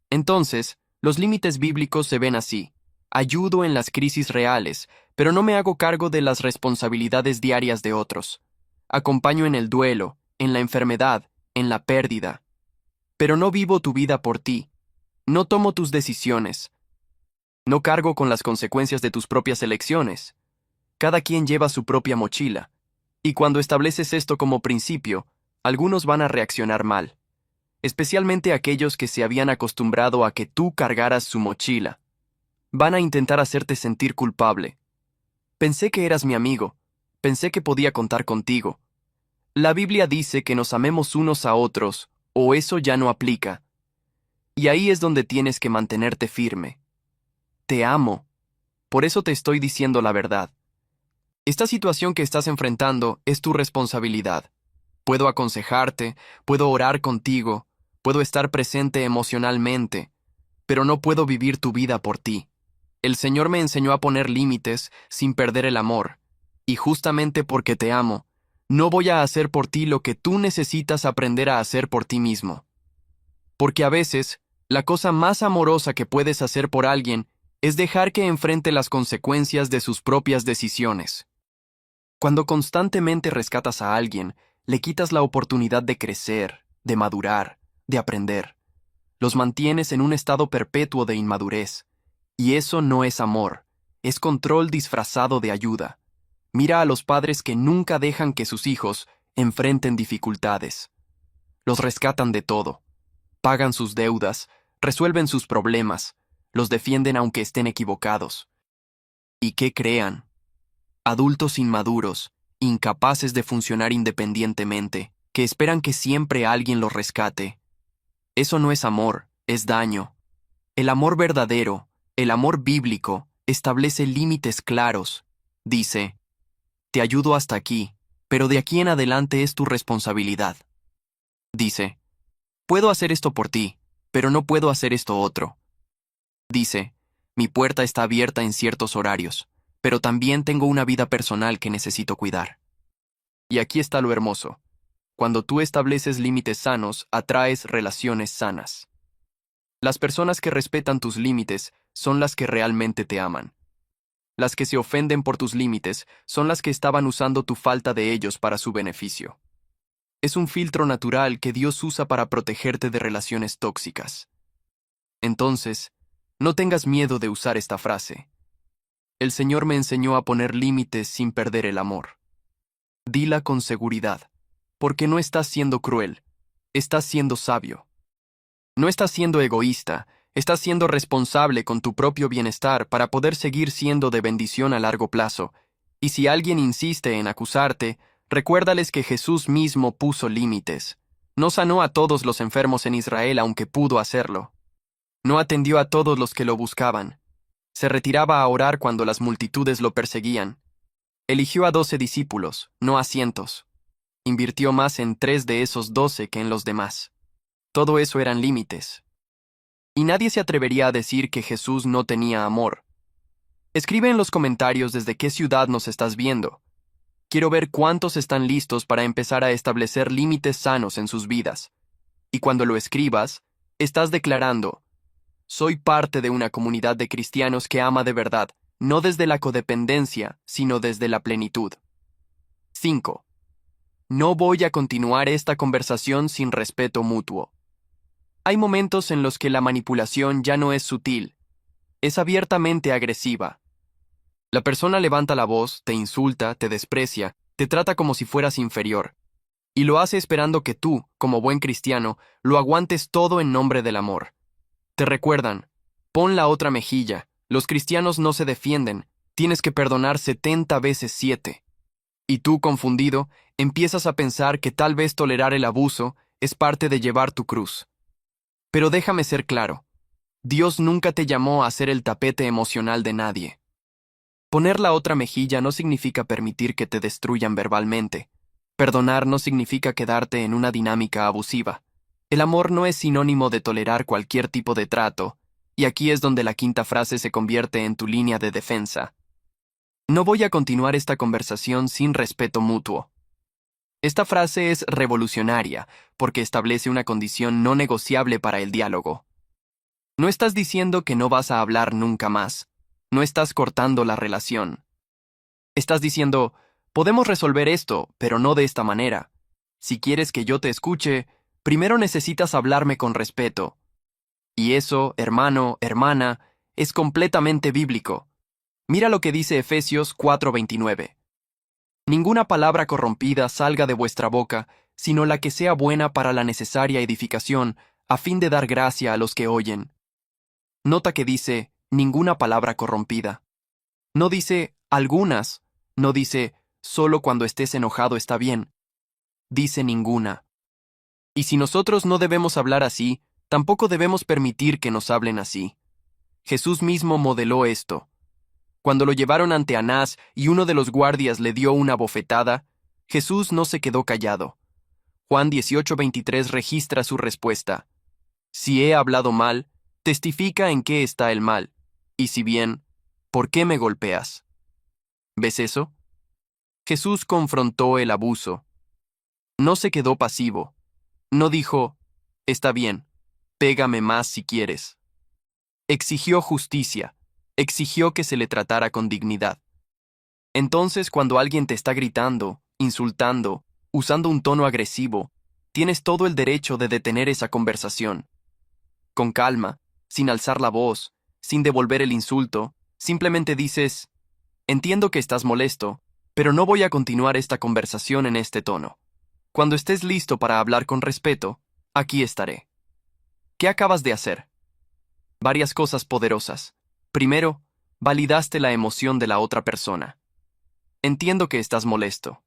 Entonces, los límites bíblicos se ven así. Ayudo en las crisis reales, pero no me hago cargo de las responsabilidades diarias de otros. Acompaño en el duelo, en la enfermedad, en la pérdida. Pero no vivo tu vida por ti. No tomo tus decisiones. No cargo con las consecuencias de tus propias elecciones. Cada quien lleva su propia mochila. Y cuando estableces esto como principio, algunos van a reaccionar mal. Especialmente aquellos que se habían acostumbrado a que tú cargaras su mochila. Van a intentar hacerte sentir culpable. Pensé que eras mi amigo. Pensé que podía contar contigo. La Biblia dice que nos amemos unos a otros, o eso ya no aplica. Y ahí es donde tienes que mantenerte firme. Te amo. Por eso te estoy diciendo la verdad. Esta situación que estás enfrentando es tu responsabilidad. Puedo aconsejarte, puedo orar contigo, puedo estar presente emocionalmente, pero no puedo vivir tu vida por ti. El Señor me enseñó a poner límites sin perder el amor, y justamente porque te amo, No voy a hacer por ti lo que tú necesitas aprender a hacer por ti mismo. Porque a veces, la cosa más amorosa que puedes hacer por alguien es dejar que enfrente las consecuencias de sus propias decisiones. Cuando constantemente rescatas a alguien, le quitas la oportunidad de crecer, de madurar, de aprender. Los mantienes en un estado perpetuo de inmadurez. Y eso no es amor, es control disfrazado de ayuda. Mira a los padres que nunca dejan que sus hijos enfrenten dificultades. Los rescatan de todo. Pagan sus deudas, resuelven sus problemas, los defienden aunque estén equivocados. ¿Y qué crean? Adultos inmaduros, incapaces de funcionar independientemente, que esperan que siempre alguien los rescate. Eso no es amor, es daño. El amor verdadero, el amor bíblico, establece límites claros. Dice, te ayudo hasta aquí, pero de aquí en adelante es tu responsabilidad. Dice, puedo hacer esto por ti, pero no puedo hacer esto otro. Dice, mi puerta está abierta en ciertos horarios, pero también tengo una vida personal que necesito cuidar. Y aquí está lo hermoso. Cuando tú estableces límites sanos, atraes relaciones sanas. Las personas que respetan tus límites son las que realmente te aman. Las que se ofenden por tus límites son las que estaban usando tu falta de ellos para su beneficio. Es un filtro natural que Dios usa para protegerte de relaciones tóxicas. Entonces, no tengas miedo de usar esta frase. El Señor me enseñó a poner límites sin perder el amor. Dila con seguridad, porque no estás siendo cruel, estás siendo sabio. No estás siendo egoísta, estás siendo responsable con tu propio bienestar para poder seguir siendo de bendición a largo plazo. Y si alguien insiste en acusarte, recuérdales que Jesús mismo puso límites. No sanó a todos los enfermos en Israel aunque pudo hacerlo. No atendió a todos los que lo buscaban. Se retiraba a orar cuando las multitudes lo perseguían. Eligió a 12 discípulos, no a cientos. Invirtió más en 3 de esos 12 que en los demás. Todo eso eran límites. Y nadie se atrevería a decir que Jesús no tenía amor. Escribe en los comentarios desde qué ciudad nos estás viendo. Quiero ver cuántos están listos para empezar a establecer límites sanos en sus vidas. Y cuando lo escribas, estás declarando, soy parte de una comunidad de cristianos que ama de verdad, no desde la codependencia, sino desde la plenitud. 5. No voy a continuar esta conversación sin respeto mutuo. Hay momentos en los que la manipulación ya no es sutil, es abiertamente agresiva. La persona levanta la voz, te insulta, te desprecia, te trata como si fueras inferior, y lo hace esperando que tú, como buen cristiano, lo aguantes todo en nombre del amor. Te recuerdan, pon la otra mejilla, los cristianos no se defienden, tienes que perdonar 70 veces 7. Y tú, confundido, empiezas a pensar que tal vez tolerar el abuso es parte de llevar tu cruz. Pero déjame ser claro, Dios nunca te llamó a ser el tapete emocional de nadie. Poner la otra mejilla no significa permitir que te destruyan verbalmente. Perdonar no significa quedarte en una dinámica abusiva. El amor no es sinónimo de tolerar cualquier tipo de trato, y aquí es donde la quinta frase se convierte en tu línea de defensa. No voy a continuar esta conversación sin respeto mutuo. Esta frase es revolucionaria porque establece una condición no negociable para el diálogo. No estás diciendo que no vas a hablar nunca más. No estás cortando la relación. Estás diciendo, podemos resolver esto, pero no de esta manera. Si quieres que yo te escuche, primero necesitas hablarme con respeto. Y eso, hermano, hermana, es completamente bíblico. Mira lo que dice Efesios 4:29. Ninguna palabra corrompida salga de vuestra boca, sino la que sea buena para la necesaria edificación, a fin de dar gracia a los que oyen. Nota que dice, ninguna palabra corrompida. No dice, algunas. No dice, solo cuando estés enojado está bien. Dice ninguna. Y si nosotros no debemos hablar así, tampoco debemos permitir que nos hablen así. Jesús mismo modeló esto. Cuando lo llevaron ante Anás y uno de los guardias le dio una bofetada, Jesús no se quedó callado. Juan 18:23 registra su respuesta. Si he hablado mal, testifica en qué está el mal, y si bien, ¿por qué me golpeas? ¿Ves eso? Jesús confrontó el abuso. No se quedó pasivo. No dijo, está bien, pégame más si quieres. Exigió justicia, exigió que se le tratara con dignidad. Entonces, cuando alguien te está gritando, insultando, usando un tono agresivo, tienes todo el derecho de detener esa conversación. Con calma, sin alzar la voz, sin devolver el insulto, simplemente dices, entiendo que estás molesto, pero no voy a continuar esta conversación en este tono. Cuando estés listo para hablar con respeto, aquí estaré. ¿Qué acabas de hacer? Varias cosas poderosas. Primero, validaste la emoción de la otra persona. Entiendo que estás molesto.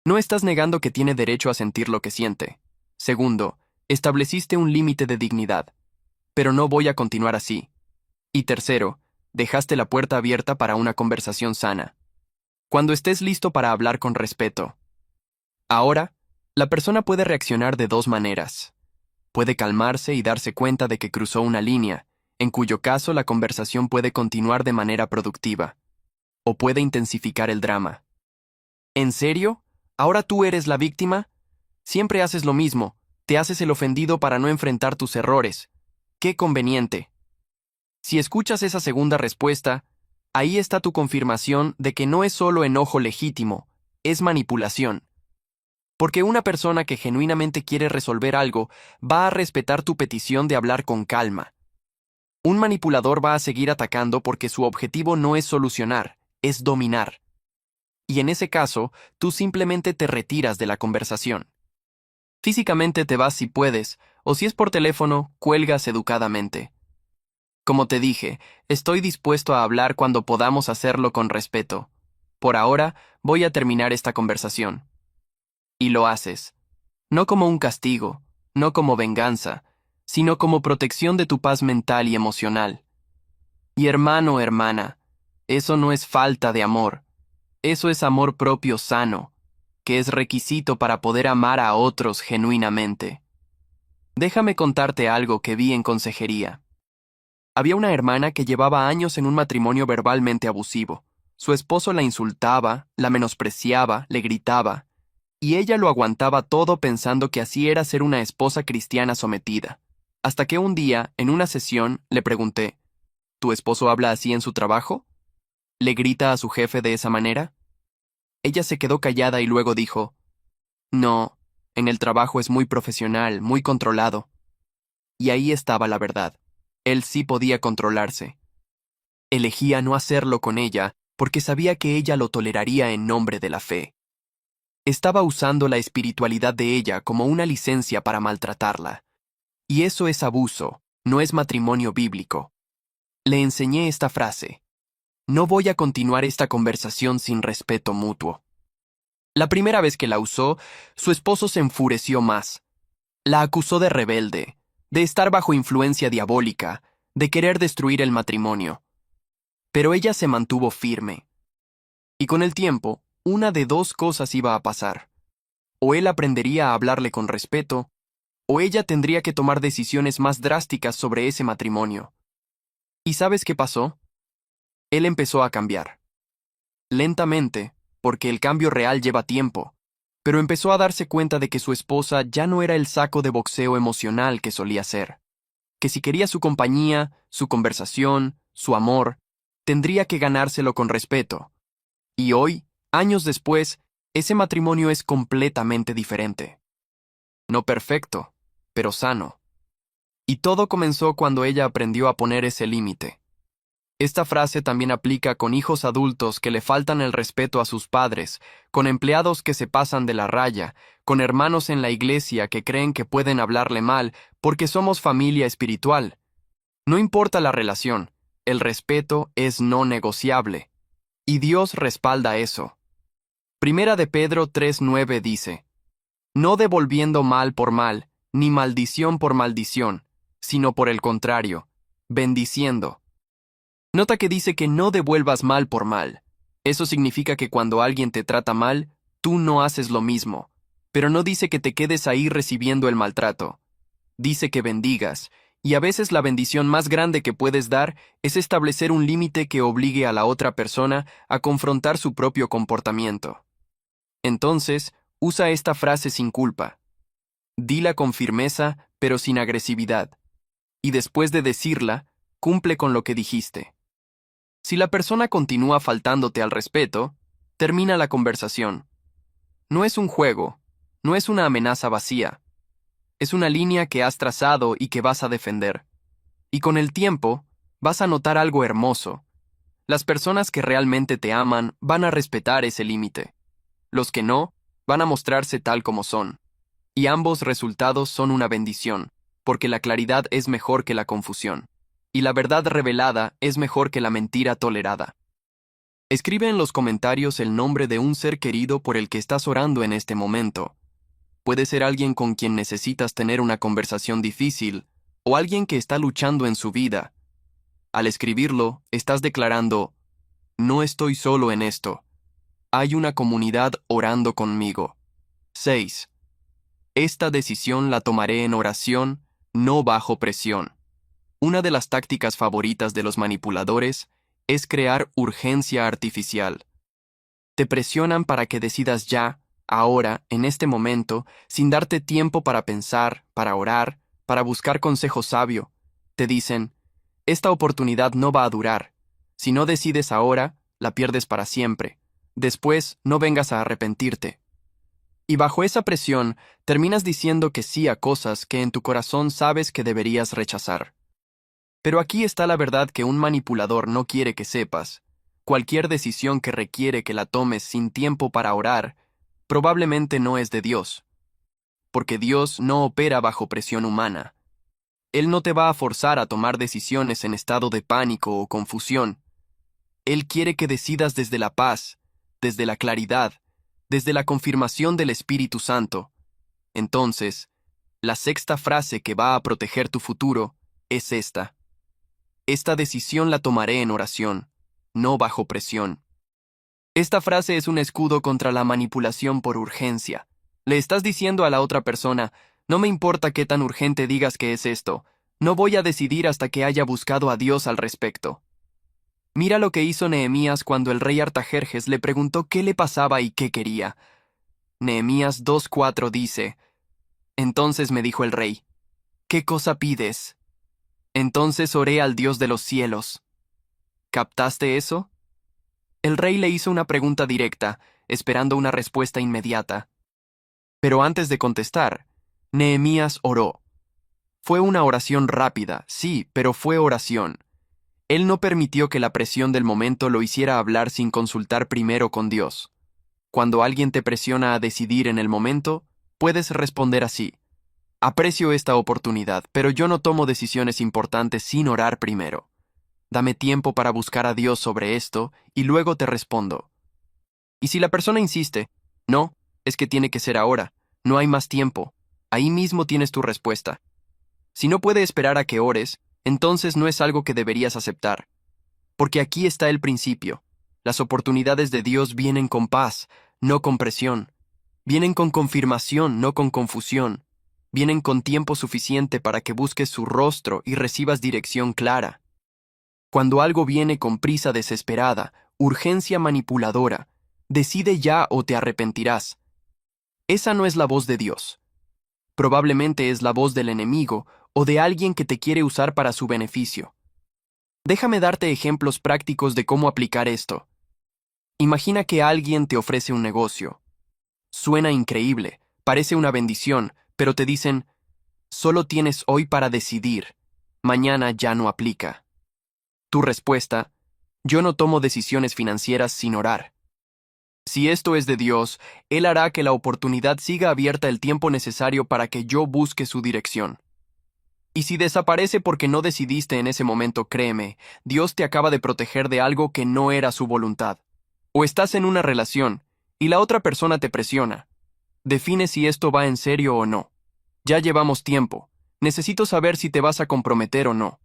No estás negando que tiene derecho a sentir lo que siente. Segundo, estableciste un límite de dignidad. Pero no voy a continuar así. Y tercero, dejaste la puerta abierta para una conversación sana. Cuando estés listo para hablar con respeto. Ahora, la persona puede reaccionar de dos maneras. Puede calmarse y darse cuenta de que cruzó una línea, en cuyo caso la conversación puede continuar de manera productiva. O puede intensificar el drama. ¿En serio? ¿Ahora tú eres la víctima? Siempre haces lo mismo, te haces el ofendido para no enfrentar tus errores. ¡Qué conveniente! Si escuchas esa segunda respuesta, ahí está tu confirmación de que no es solo enojo legítimo, es manipulación. Porque una persona que genuinamente quiere resolver algo va a respetar tu petición de hablar con calma. Un manipulador va a seguir atacando porque su objetivo no es solucionar, es dominar. Y en ese caso, tú simplemente te retiras de la conversación. Físicamente te vas si puedes, o si es por teléfono, cuelgas educadamente. Como te dije, estoy dispuesto a hablar cuando podamos hacerlo con respeto. Por ahora, voy a terminar esta conversación. Y lo haces. No como un castigo, no como venganza, sino como protección de tu paz mental y emocional. Y hermano o hermana, eso no es falta de amor. Eso es amor propio sano, que es requisito para poder amar a otros genuinamente. Déjame contarte algo que vi en consejería. Había una hermana que llevaba años en un matrimonio verbalmente abusivo. Su esposo la insultaba, la menospreciaba, le gritaba, y ella lo aguantaba todo pensando que así era ser una esposa cristiana sometida. Hasta que un día, en una sesión, le pregunté, ¿tu esposo habla así en su trabajo? ¿Le grita a su jefe de esa manera? Ella se quedó callada y luego dijo, no, en el trabajo es muy profesional, muy controlado. Y ahí estaba la verdad. Él sí podía controlarse. Elegía no hacerlo con ella porque sabía que ella lo toleraría en nombre de la fe. Estaba usando la espiritualidad de ella como una licencia para maltratarla. Y eso es abuso, no es matrimonio bíblico. Le enseñé esta frase. No voy a continuar esta conversación sin respeto mutuo. La primera vez que la usó, su esposo se enfureció más. La acusó de rebelde, de estar bajo influencia diabólica, de querer destruir el matrimonio. Pero ella se mantuvo firme. Y con el tiempo, una de dos cosas iba a pasar. O él aprendería a hablarle con respeto, o ella tendría que tomar decisiones más drásticas sobre ese matrimonio. ¿Y sabes qué pasó? Él empezó a cambiar. Lentamente, porque el cambio real lleva tiempo, pero empezó a darse cuenta de que su esposa ya no era el saco de boxeo emocional que solía ser. Que si quería su compañía, su conversación, su amor, tendría que ganárselo con respeto. Y hoy, años después, ese matrimonio es completamente diferente. No perfecto, pero sano. Y todo comenzó cuando ella aprendió a poner ese límite. Esta frase también aplica con hijos adultos que le faltan el respeto a sus padres, con empleados que se pasan de la raya, con hermanos en la iglesia que creen que pueden hablarle mal porque somos familia espiritual. No importa la relación, el respeto es no negociable. Y Dios respalda eso. Primera de Pedro 3:9 dice, no devolviendo mal por mal, ni maldición por maldición, sino por el contrario, bendiciendo. Nota que dice que no devuelvas mal por mal. Eso significa que cuando alguien te trata mal, tú no haces lo mismo. Pero no dice que te quedes ahí recibiendo el maltrato. Dice que bendigas, y a veces la bendición más grande que puedes dar es establecer un límite que obligue a la otra persona a confrontar su propio comportamiento. Entonces, usa esta frase sin culpa. Dila con firmeza, pero sin agresividad. Y después de decirla, cumple con lo que dijiste. Si la persona continúa faltándote al respeto, termina la conversación. No es un juego, no es una amenaza vacía. Es una línea que has trazado y que vas a defender. Y con el tiempo, vas a notar algo hermoso. Las personas que realmente te aman van a respetar ese límite. Los que no, van a mostrarse tal como son. Y ambos resultados son una bendición, porque la claridad es mejor que la confusión. Y la verdad revelada es mejor que la mentira tolerada. Escribe en los comentarios el nombre de un ser querido por el que estás orando en este momento. Puede ser alguien con quien necesitas tener una conversación difícil, o alguien que está luchando en su vida. Al escribirlo, estás declarando, no estoy solo en esto. Hay una comunidad orando conmigo. 6. Esta decisión la tomaré en oración, no bajo presión. Una de las tácticas favoritas de los manipuladores es crear urgencia artificial. Te presionan para que decidas ya, ahora, en este momento, sin darte tiempo para pensar, para orar, para buscar consejo sabio. Te dicen, esta oportunidad no va a durar. Si no decides ahora, la pierdes para siempre. Después, no vengas a arrepentirte. Y bajo esa presión, terminas diciendo que sí a cosas que en tu corazón sabes que deberías rechazar. Pero aquí está la verdad que un manipulador no quiere que sepas. Cualquier decisión que requiere que la tomes sin tiempo para orar, probablemente no es de Dios. Porque Dios no opera bajo presión humana. Él no te va a forzar a tomar decisiones en estado de pánico o confusión. Él quiere que decidas desde la paz, desde la claridad, desde la confirmación del Espíritu Santo. Entonces, la sexta frase que va a proteger tu futuro es esta. Esta decisión la tomaré en oración, no bajo presión. Esta frase es un escudo contra la manipulación por urgencia. Le estás diciendo a la otra persona, no me importa qué tan urgente digas que es esto, no voy a decidir hasta que haya buscado a Dios al respecto. Mira lo que hizo Nehemías cuando el rey Artajerjes le preguntó qué le pasaba y qué quería. Nehemías 2:4 dice, entonces me dijo el rey, ¿qué cosa pides? Entonces oré al Dios de los cielos. ¿Captaste eso? El rey le hizo una pregunta directa, esperando una respuesta inmediata. Pero antes de contestar, Nehemías oró. Fue una oración rápida, sí, pero fue oración. Él no permitió que la presión del momento lo hiciera hablar sin consultar primero con Dios. Cuando alguien te presiona a decidir en el momento, puedes responder así. Aprecio esta oportunidad, pero yo no tomo decisiones importantes sin orar primero. Dame tiempo para buscar a Dios sobre esto y luego te respondo. Y si la persona insiste, no, es que tiene que ser ahora, no hay más tiempo, ahí mismo tienes tu respuesta. Si no puede esperar a que ores, entonces no es algo que deberías aceptar. Porque aquí está el principio. Las oportunidades de Dios vienen con paz, no con presión. Vienen con confirmación, no con confusión. Vienen con tiempo suficiente para que busques su rostro y recibas dirección clara. Cuando algo viene con prisa desesperada, urgencia manipuladora, decide ya o te arrepentirás. Esa no es la voz de Dios. Probablemente es la voz del enemigo o de alguien que te quiere usar para su beneficio. Déjame darte ejemplos prácticos de cómo aplicar esto. Imagina que alguien te ofrece un negocio. Suena increíble, parece una bendición, pero te dicen, solo tienes hoy para decidir, mañana ya no aplica. Tu respuesta, yo no tomo decisiones financieras sin orar. Si esto es de Dios, Él hará que la oportunidad siga abierta el tiempo necesario para que yo busque su dirección. Y si desaparece porque no decidiste en ese momento, créeme, Dios te acaba de proteger de algo que no era su voluntad. O estás en una relación, y la otra persona te presiona. Define si esto va en serio o no. Ya llevamos tiempo. Necesito saber si te vas a comprometer o no.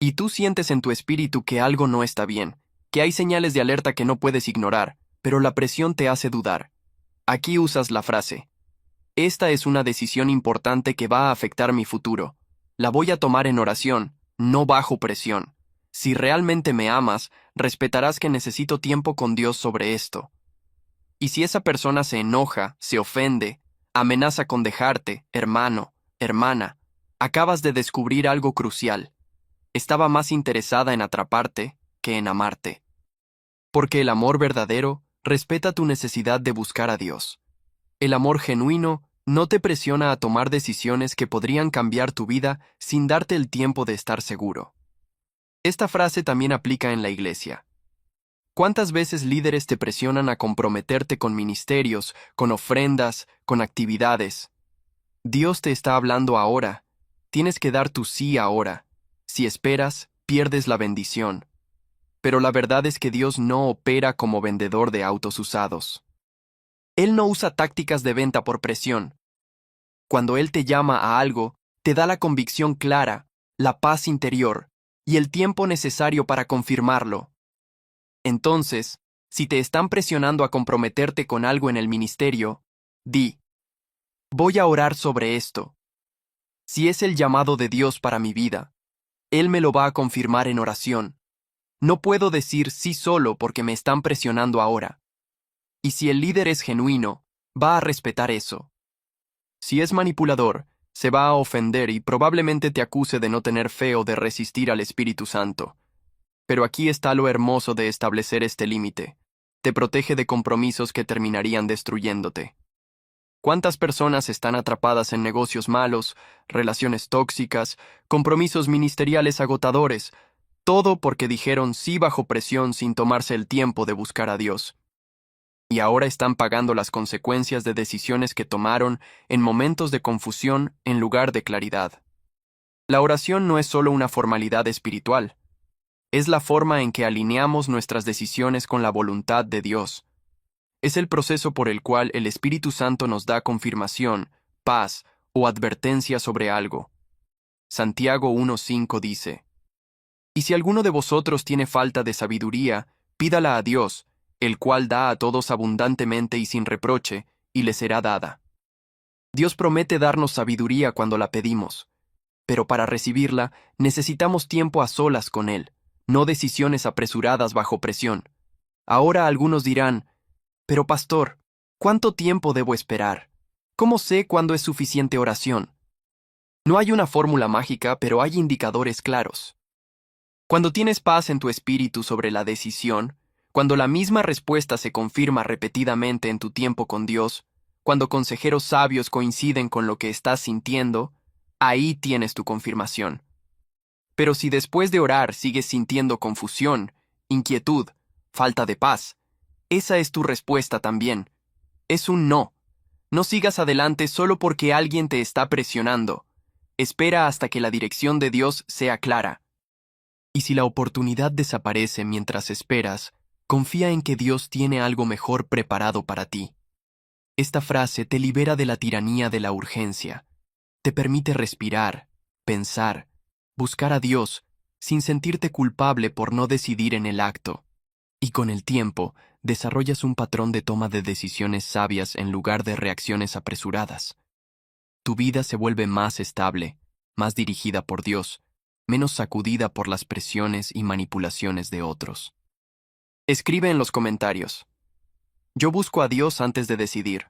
Y tú sientes en tu espíritu que algo no está bien, que hay señales de alerta que no puedes ignorar, pero la presión te hace dudar. Aquí usas la frase. Esta es una decisión importante que va a afectar mi futuro. La voy a tomar en oración, no bajo presión. Si realmente me amas, respetarás que necesito tiempo con Dios sobre esto. Y si esa persona se enoja, se ofende, amenaza con dejarte, hermano, hermana, acabas de descubrir algo crucial. Estaba más interesada en atraparte que en amarte. Porque el amor verdadero respeta tu necesidad de buscar a Dios. El amor genuino no te presiona a tomar decisiones que podrían cambiar tu vida sin darte el tiempo de estar seguro. Esta frase también aplica en la iglesia. ¿Cuántas veces líderes te presionan a comprometerte con ministerios, con ofrendas, con actividades? Dios te está hablando ahora. Tienes que dar tu sí ahora. Si esperas, pierdes la bendición. Pero la verdad es que Dios no opera como vendedor de autos usados. Él no usa tácticas de venta por presión. Cuando Él te llama a algo, te da la convicción clara, la paz interior y el tiempo necesario para confirmarlo. Entonces, si te están presionando a comprometerte con algo en el ministerio, di, voy a orar sobre esto. Si es el llamado de Dios para mi vida, Él me lo va a confirmar en oración. No puedo decir sí solo porque me están presionando ahora. Y si el líder es genuino, va a respetar eso. Si es manipulador, se va a ofender y probablemente te acuse de no tener fe o de resistir al Espíritu Santo. Pero aquí está lo hermoso de establecer este límite. Te protege de compromisos que terminarían destruyéndote. ¿Cuántas personas están atrapadas en negocios malos, relaciones tóxicas, compromisos ministeriales agotadores? Todo porque dijeron sí bajo presión sin tomarse el tiempo de buscar a Dios. Y ahora están pagando las consecuencias de decisiones que tomaron en momentos de confusión en lugar de claridad. La oración no es solo una formalidad espiritual. Es la forma en que alineamos nuestras decisiones con la voluntad de Dios. Es el proceso por el cual el Espíritu Santo nos da confirmación, paz o advertencia sobre algo. Santiago 1:5 dice: Y si alguno de vosotros tiene falta de sabiduría, pídala a Dios, el cual da a todos abundantemente y sin reproche, y le será dada. Dios promete darnos sabiduría cuando la pedimos, pero para recibirla necesitamos tiempo a solas con Él, no decisiones apresuradas bajo presión. Ahora algunos dirán, pero pastor, ¿cuánto tiempo debo esperar? ¿Cómo sé cuándo es suficiente oración? No hay una fórmula mágica, pero hay indicadores claros. Cuando tienes paz en tu espíritu sobre la decisión, cuando la misma respuesta se confirma repetidamente en tu tiempo con Dios, cuando consejeros sabios coinciden con lo que estás sintiendo, ahí tienes tu confirmación. Pero si después de orar sigues sintiendo confusión, inquietud, falta de paz, esa es tu respuesta también. Es un no. No sigas adelante solo porque alguien te está presionando. Espera hasta que la dirección de Dios sea clara. Y si la oportunidad desaparece mientras esperas, confía en que Dios tiene algo mejor preparado para ti. Esta frase te libera de la tiranía de la urgencia. Te permite respirar, pensar, buscar a Dios, sin sentirte culpable por no decidir en el acto. Y con el tiempo, desarrollas un patrón de toma de decisiones sabias en lugar de reacciones apresuradas. Tu vida se vuelve más estable, más dirigida por Dios, menos sacudida por las presiones y manipulaciones de otros. Escribe en los comentarios: yo busco a Dios antes de decidir.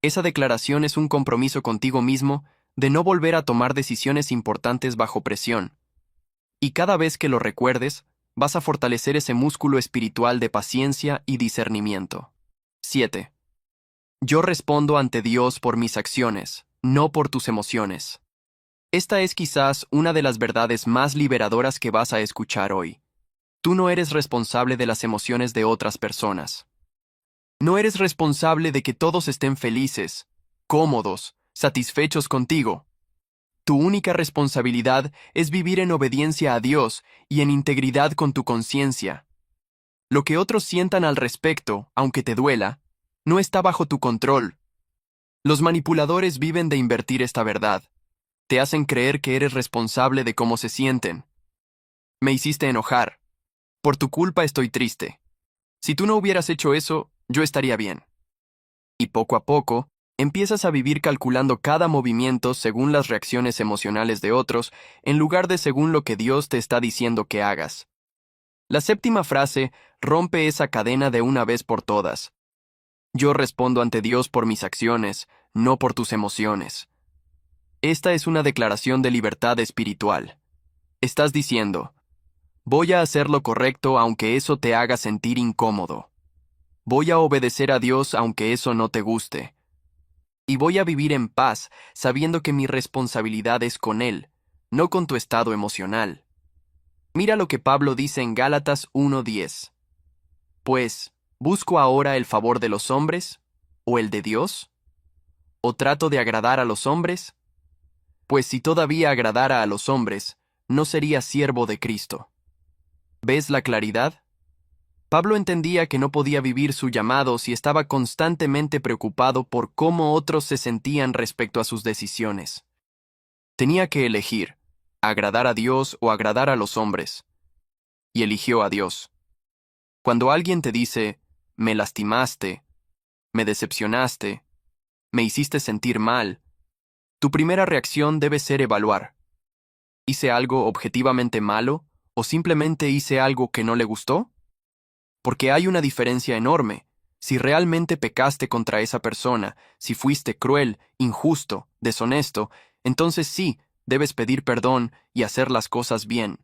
Esa declaración es un compromiso contigo mismo de no volver a tomar decisiones importantes bajo presión. Y cada vez que lo recuerdes, vas a fortalecer ese músculo espiritual de paciencia y discernimiento. 7. Yo respondo ante Dios por mis acciones, no por tus emociones. Esta es quizás una de las verdades más liberadoras que vas a escuchar hoy. Tú no eres responsable de las emociones de otras personas. No eres responsable de que todos estén felices, cómodos, satisfechos contigo. Tu única responsabilidad es vivir en obediencia a Dios y en integridad con tu conciencia. Lo que otros sientan al respecto, aunque te duela, no está bajo tu control. Los manipuladores viven de invertir esta verdad. Te hacen creer que eres responsable de cómo se sienten. Me hiciste enojar. Por tu culpa estoy triste. Si tú no hubieras hecho eso, yo estaría bien. Y poco a poco, empiezas a vivir calculando cada movimiento según las reacciones emocionales de otros, en lugar de según lo que Dios te está diciendo que hagas. La séptima frase rompe esa cadena de una vez por todas. Yo respondo ante Dios por mis acciones, no por tus emociones. Esta es una declaración de libertad espiritual. Estás diciendo, voy a hacer lo correcto aunque eso te haga sentir incómodo. Voy a obedecer a Dios aunque eso no te guste. Y voy a vivir en paz sabiendo que mi responsabilidad es con Él, no con tu estado emocional. Mira lo que Pablo dice en Gálatas 1:10. Pues, ¿busco ahora el favor de los hombres o el de Dios? ¿O trato de agradar a los hombres? Pues si todavía agradara a los hombres, no sería siervo de Cristo. ¿Ves la claridad? Pablo entendía que no podía vivir su llamado si estaba constantemente preocupado por cómo otros se sentían respecto a sus decisiones. Tenía que elegir, agradar a Dios o agradar a los hombres. Y eligió a Dios. Cuando alguien te dice, me lastimaste, me decepcionaste, me hiciste sentir mal, tu primera reacción debe ser evaluar. ¿Hice algo objetivamente malo o simplemente hice algo que no le gustó? Porque hay una diferencia enorme. Si realmente pecaste contra esa persona, si fuiste cruel, injusto, deshonesto, entonces sí, debes pedir perdón y hacer las cosas bien.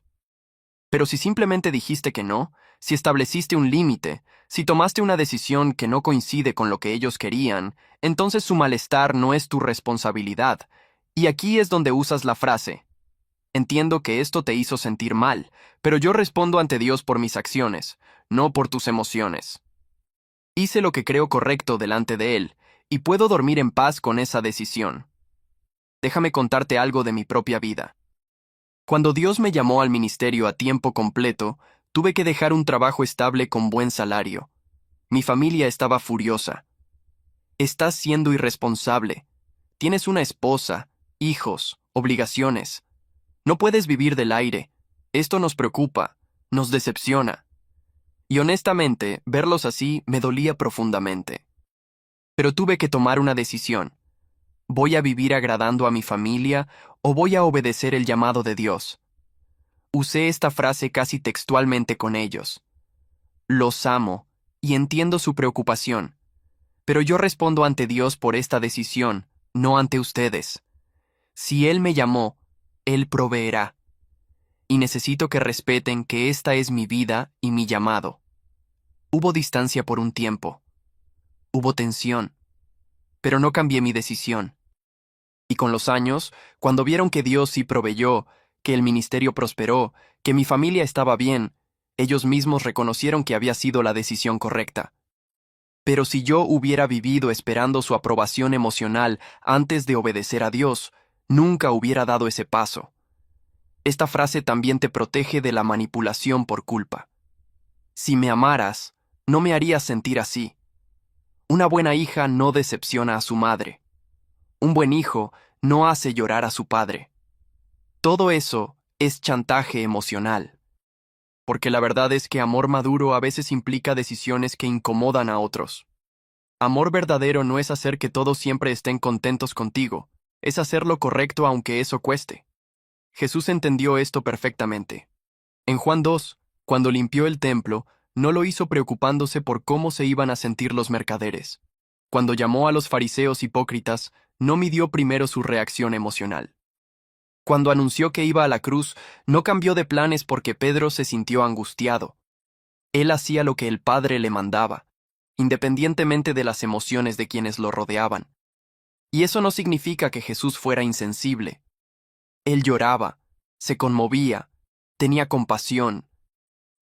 Pero si simplemente dijiste que no, si estableciste un límite, si tomaste una decisión que no coincide con lo que ellos querían, entonces su malestar no es tu responsabilidad. Y aquí es donde usas la frase, entiendo que esto te hizo sentir mal, pero yo respondo ante Dios por mis acciones, no por tus emociones. Hice lo que creo correcto delante de Él, y puedo dormir en paz con esa decisión. Déjame contarte algo de mi propia vida. Cuando Dios me llamó al ministerio a tiempo completo, tuve que dejar un trabajo estable con buen salario. Mi familia estaba furiosa. Estás siendo irresponsable. Tienes una esposa, hijos, obligaciones. No puedes vivir del aire. Esto nos preocupa, nos decepciona. Y honestamente, verlos así me dolía profundamente. Pero tuve que tomar una decisión. ¿Voy a vivir agradando a mi familia o voy a obedecer el llamado de Dios? Usé esta frase casi textualmente con ellos. Los amo y entiendo su preocupación, pero yo respondo ante Dios por esta decisión, no ante ustedes. Si Él me llamó, Él proveerá. Y necesito que respeten que esta es mi vida y mi llamado. Hubo distancia por un tiempo. Hubo tensión. Pero no cambié mi decisión. Y con los años, cuando vieron que Dios sí proveyó, que el ministerio prosperó, que mi familia estaba bien, ellos mismos reconocieron que había sido la decisión correcta. Pero si yo hubiera vivido esperando su aprobación emocional antes de obedecer a Dios, nunca hubiera dado ese paso. Esta frase también te protege de la manipulación por culpa. Si me amaras, no me harías sentir así. Una buena hija no decepciona a su madre. Un buen hijo no hace llorar a su padre. Todo eso es chantaje emocional. Porque la verdad es que amor maduro a veces implica decisiones que incomodan a otros. Amor verdadero no es hacer que todos siempre estén contentos contigo, es hacer lo correcto aunque eso cueste. Jesús entendió esto perfectamente. En Juan 2, cuando limpió el templo, no lo hizo preocupándose por cómo se iban a sentir los mercaderes. Cuando llamó a los fariseos hipócritas, no midió primero su reacción emocional. Cuando anunció que iba a la cruz, no cambió de planes porque Pedro se sintió angustiado. Él hacía lo que el Padre le mandaba, independientemente de las emociones de quienes lo rodeaban. Y eso no significa que Jesús fuera insensible. Él lloraba, se conmovía, tenía compasión,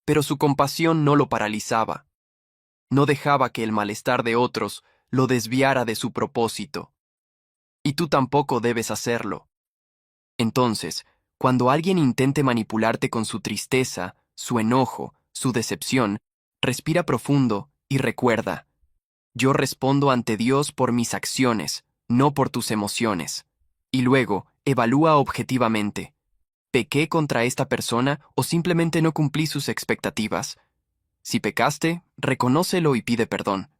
pero su compasión no lo paralizaba. No dejaba que el malestar de otros lo desviara de su propósito. Y tú tampoco debes hacerlo. Entonces, cuando alguien intente manipularte con su tristeza, su enojo, su decepción, respira profundo y recuerda, yo respondo ante Dios por mis acciones, no por tus emociones. Y luego, evalúa objetivamente. ¿Pequé contra esta persona o simplemente no cumplí sus expectativas? Si pecaste, reconócelo y pide perdón.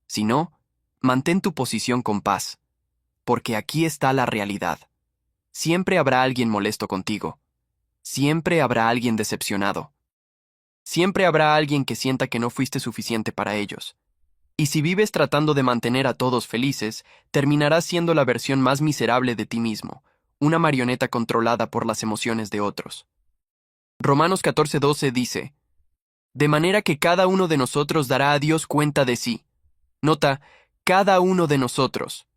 Si no, mantén tu posición con paz. Porque aquí está la realidad. Siempre habrá alguien molesto contigo. Siempre habrá alguien decepcionado. Siempre habrá alguien que sienta que no fuiste suficiente para ellos. Y si vives tratando de mantener a todos felices, terminarás siendo la versión más miserable de ti mismo, una marioneta controlada por las emociones de otros. Romanos 14:12 dice, de manera que cada uno de nosotros dará a Dios cuenta de sí. Nota, cada uno de nosotros.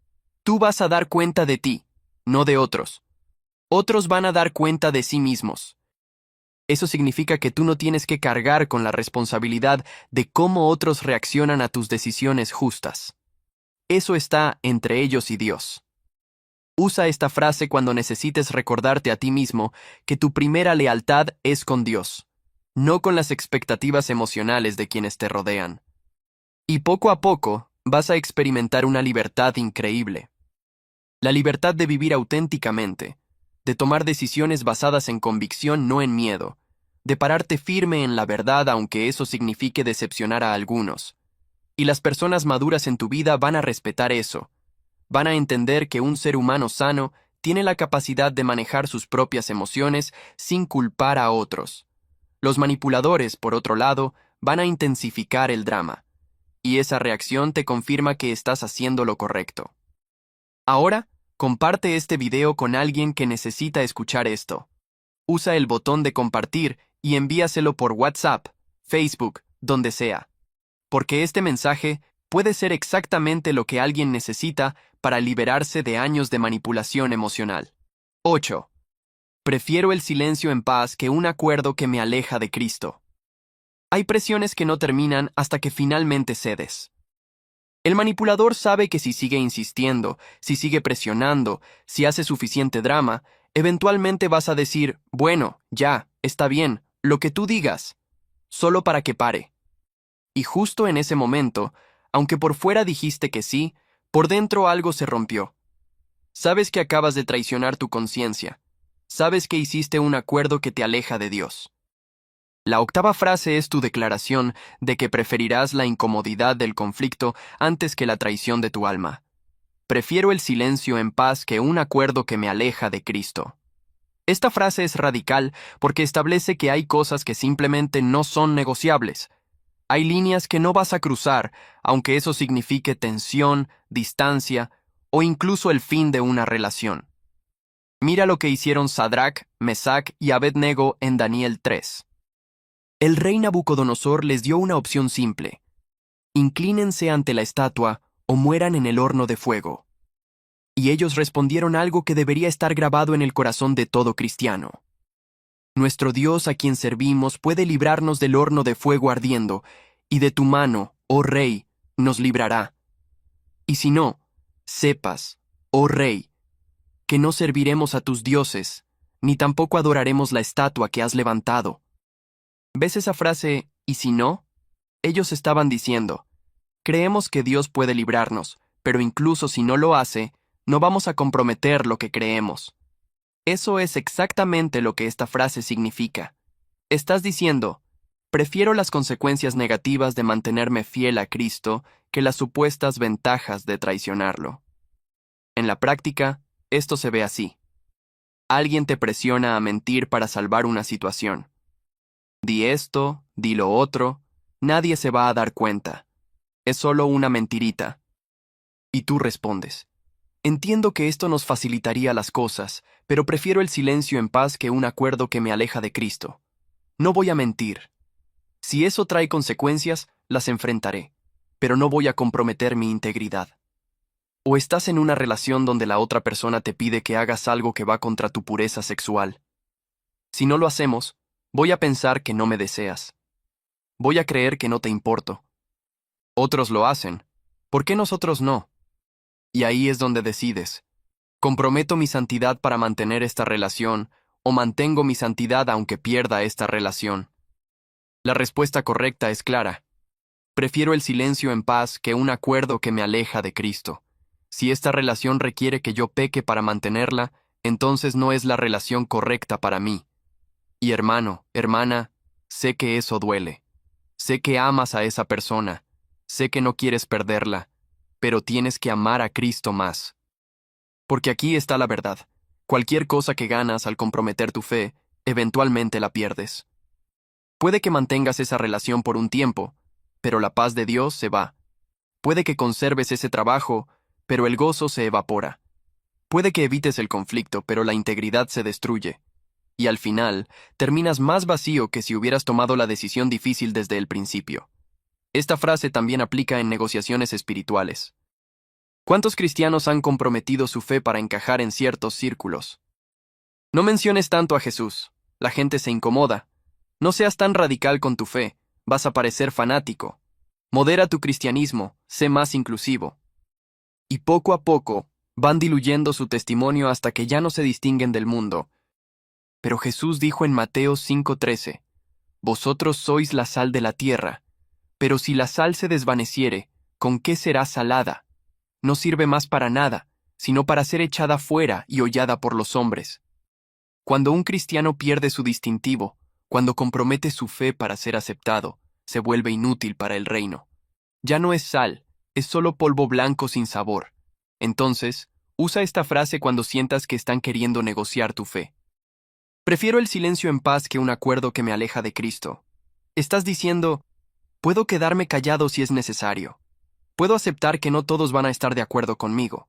Tú vas a dar cuenta de ti, no de otros. Otros van a dar cuenta de sí mismos. Eso significa que tú no tienes que cargar con la responsabilidad de cómo otros reaccionan a tus decisiones justas. Eso está entre ellos y Dios. Usa esta frase cuando necesites recordarte a ti mismo que tu primera lealtad es con Dios, no con las expectativas emocionales de quienes te rodean. Y poco a poco vas a experimentar una libertad increíble. La libertad de vivir auténticamente, de tomar decisiones basadas en convicción, no en miedo, de pararte firme en la verdad aunque eso signifique decepcionar a algunos. Y las personas maduras en tu vida van a respetar eso. Van a entender que un ser humano sano tiene la capacidad de manejar sus propias emociones sin culpar a otros. Los manipuladores, por otro lado, van a intensificar el drama. Y esa reacción te confirma que estás haciendo lo correcto. Ahora, comparte este video con alguien que necesita escuchar esto. Usa el botón de compartir y envíaselo por WhatsApp, Facebook, donde sea. Porque este mensaje puede ser exactamente lo que alguien necesita para liberarse de años de manipulación emocional. 8. Prefiero el silencio en paz que un acuerdo que me aleja de Cristo. Hay presiones que no terminan hasta que finalmente cedes. El manipulador sabe que si sigue insistiendo, si sigue presionando, si hace suficiente drama, eventualmente vas a decir, bueno, ya, está bien, lo que tú digas, solo para que pare. Y justo en ese momento, aunque por fuera dijiste que sí, por dentro algo se rompió. Sabes que acabas de traicionar tu conciencia. Sabes que hiciste un acuerdo que te aleja de Dios. La octava frase es tu declaración de que preferirás la incomodidad del conflicto antes que la traición de tu alma. Prefiero el silencio en paz que un acuerdo que me aleja de Cristo. Esta frase es radical porque establece que hay cosas que simplemente no son negociables. Hay líneas que no vas a cruzar, aunque eso signifique tensión, distancia o incluso el fin de una relación. Mira lo que hicieron Sadrach, Mesach y Abed-Nego en Daniel 3. El rey Nabucodonosor les dio una opción simple: inclínense ante la estatua o mueran en el horno de fuego. Y ellos respondieron algo que debería estar grabado en el corazón de todo cristiano. Nuestro Dios a quien servimos puede librarnos del horno de fuego ardiendo, y de tu mano, oh rey, nos librará. Y si no, sepas, oh rey, que no serviremos a tus dioses, ni tampoco adoraremos la estatua que has levantado. ¿Ves esa frase, y si no? Ellos estaban diciendo, creemos que Dios puede librarnos, pero incluso si no lo hace, no vamos a comprometer lo que creemos. Eso es exactamente lo que esta frase significa. Estás diciendo, prefiero las consecuencias negativas de mantenerme fiel a Cristo que las supuestas ventajas de traicionarlo. En la práctica, esto se ve así. Alguien te presiona a mentir para salvar una situación. Di esto, di lo otro, nadie se va a dar cuenta. Es solo una mentirita. Y tú respondes, entiendo que esto nos facilitaría las cosas, pero prefiero el silencio en paz que un acuerdo que me aleja de Cristo. No voy a mentir. Si eso trae consecuencias, las enfrentaré, pero no voy a comprometer mi integridad. O estás en una relación donde la otra persona te pide que hagas algo que va contra tu pureza sexual. Si no lo hacemos, voy a pensar que no me deseas. Voy a creer que no te importo. Otros lo hacen. ¿Por qué nosotros no? Y ahí es donde decides. ¿Comprometo mi santidad para mantener esta relación o mantengo mi santidad aunque pierda esta relación? La respuesta correcta es clara. Prefiero el silencio en paz que un acuerdo que me aleja de Cristo. Si esta relación requiere que yo peque para mantenerla, entonces no es la relación correcta para mí. Y hermano, hermana, sé que eso duele. Sé que amas a esa persona. Sé que no quieres perderla, pero tienes que amar a Cristo más. Porque aquí está la verdad. Cualquier cosa que ganas al comprometer tu fe, eventualmente la pierdes. Puede que mantengas esa relación por un tiempo, pero la paz de Dios se va. Puede que conserves ese trabajo, pero el gozo se evapora. Puede que evites el conflicto, pero la integridad se destruye. Y al final, terminas más vacío que si hubieras tomado la decisión difícil desde el principio. Esta frase también aplica en negociaciones espirituales. ¿Cuántos cristianos han comprometido su fe para encajar en ciertos círculos? No menciones tanto a Jesús. La gente se incomoda. No seas tan radical con tu fe. Vas a parecer fanático. Modera tu cristianismo. Sé más inclusivo. Y poco a poco, van diluyendo su testimonio hasta que ya no se distinguen del mundo. Pero Jesús dijo en Mateo 5:13, Vosotros sois la sal de la tierra, pero si la sal se desvaneciere, ¿con qué será salada? No sirve más para nada, sino para ser echada fuera y hollada por los hombres. Cuando un cristiano pierde su distintivo, cuando compromete su fe para ser aceptado, se vuelve inútil para el reino. Ya no es sal, es solo polvo blanco sin sabor. Entonces, usa esta frase cuando sientas que están queriendo negociar tu fe. Prefiero el silencio en paz que un acuerdo que me aleja de Cristo. Estás diciendo, puedo quedarme callado si es necesario. Puedo aceptar que no todos van a estar de acuerdo conmigo.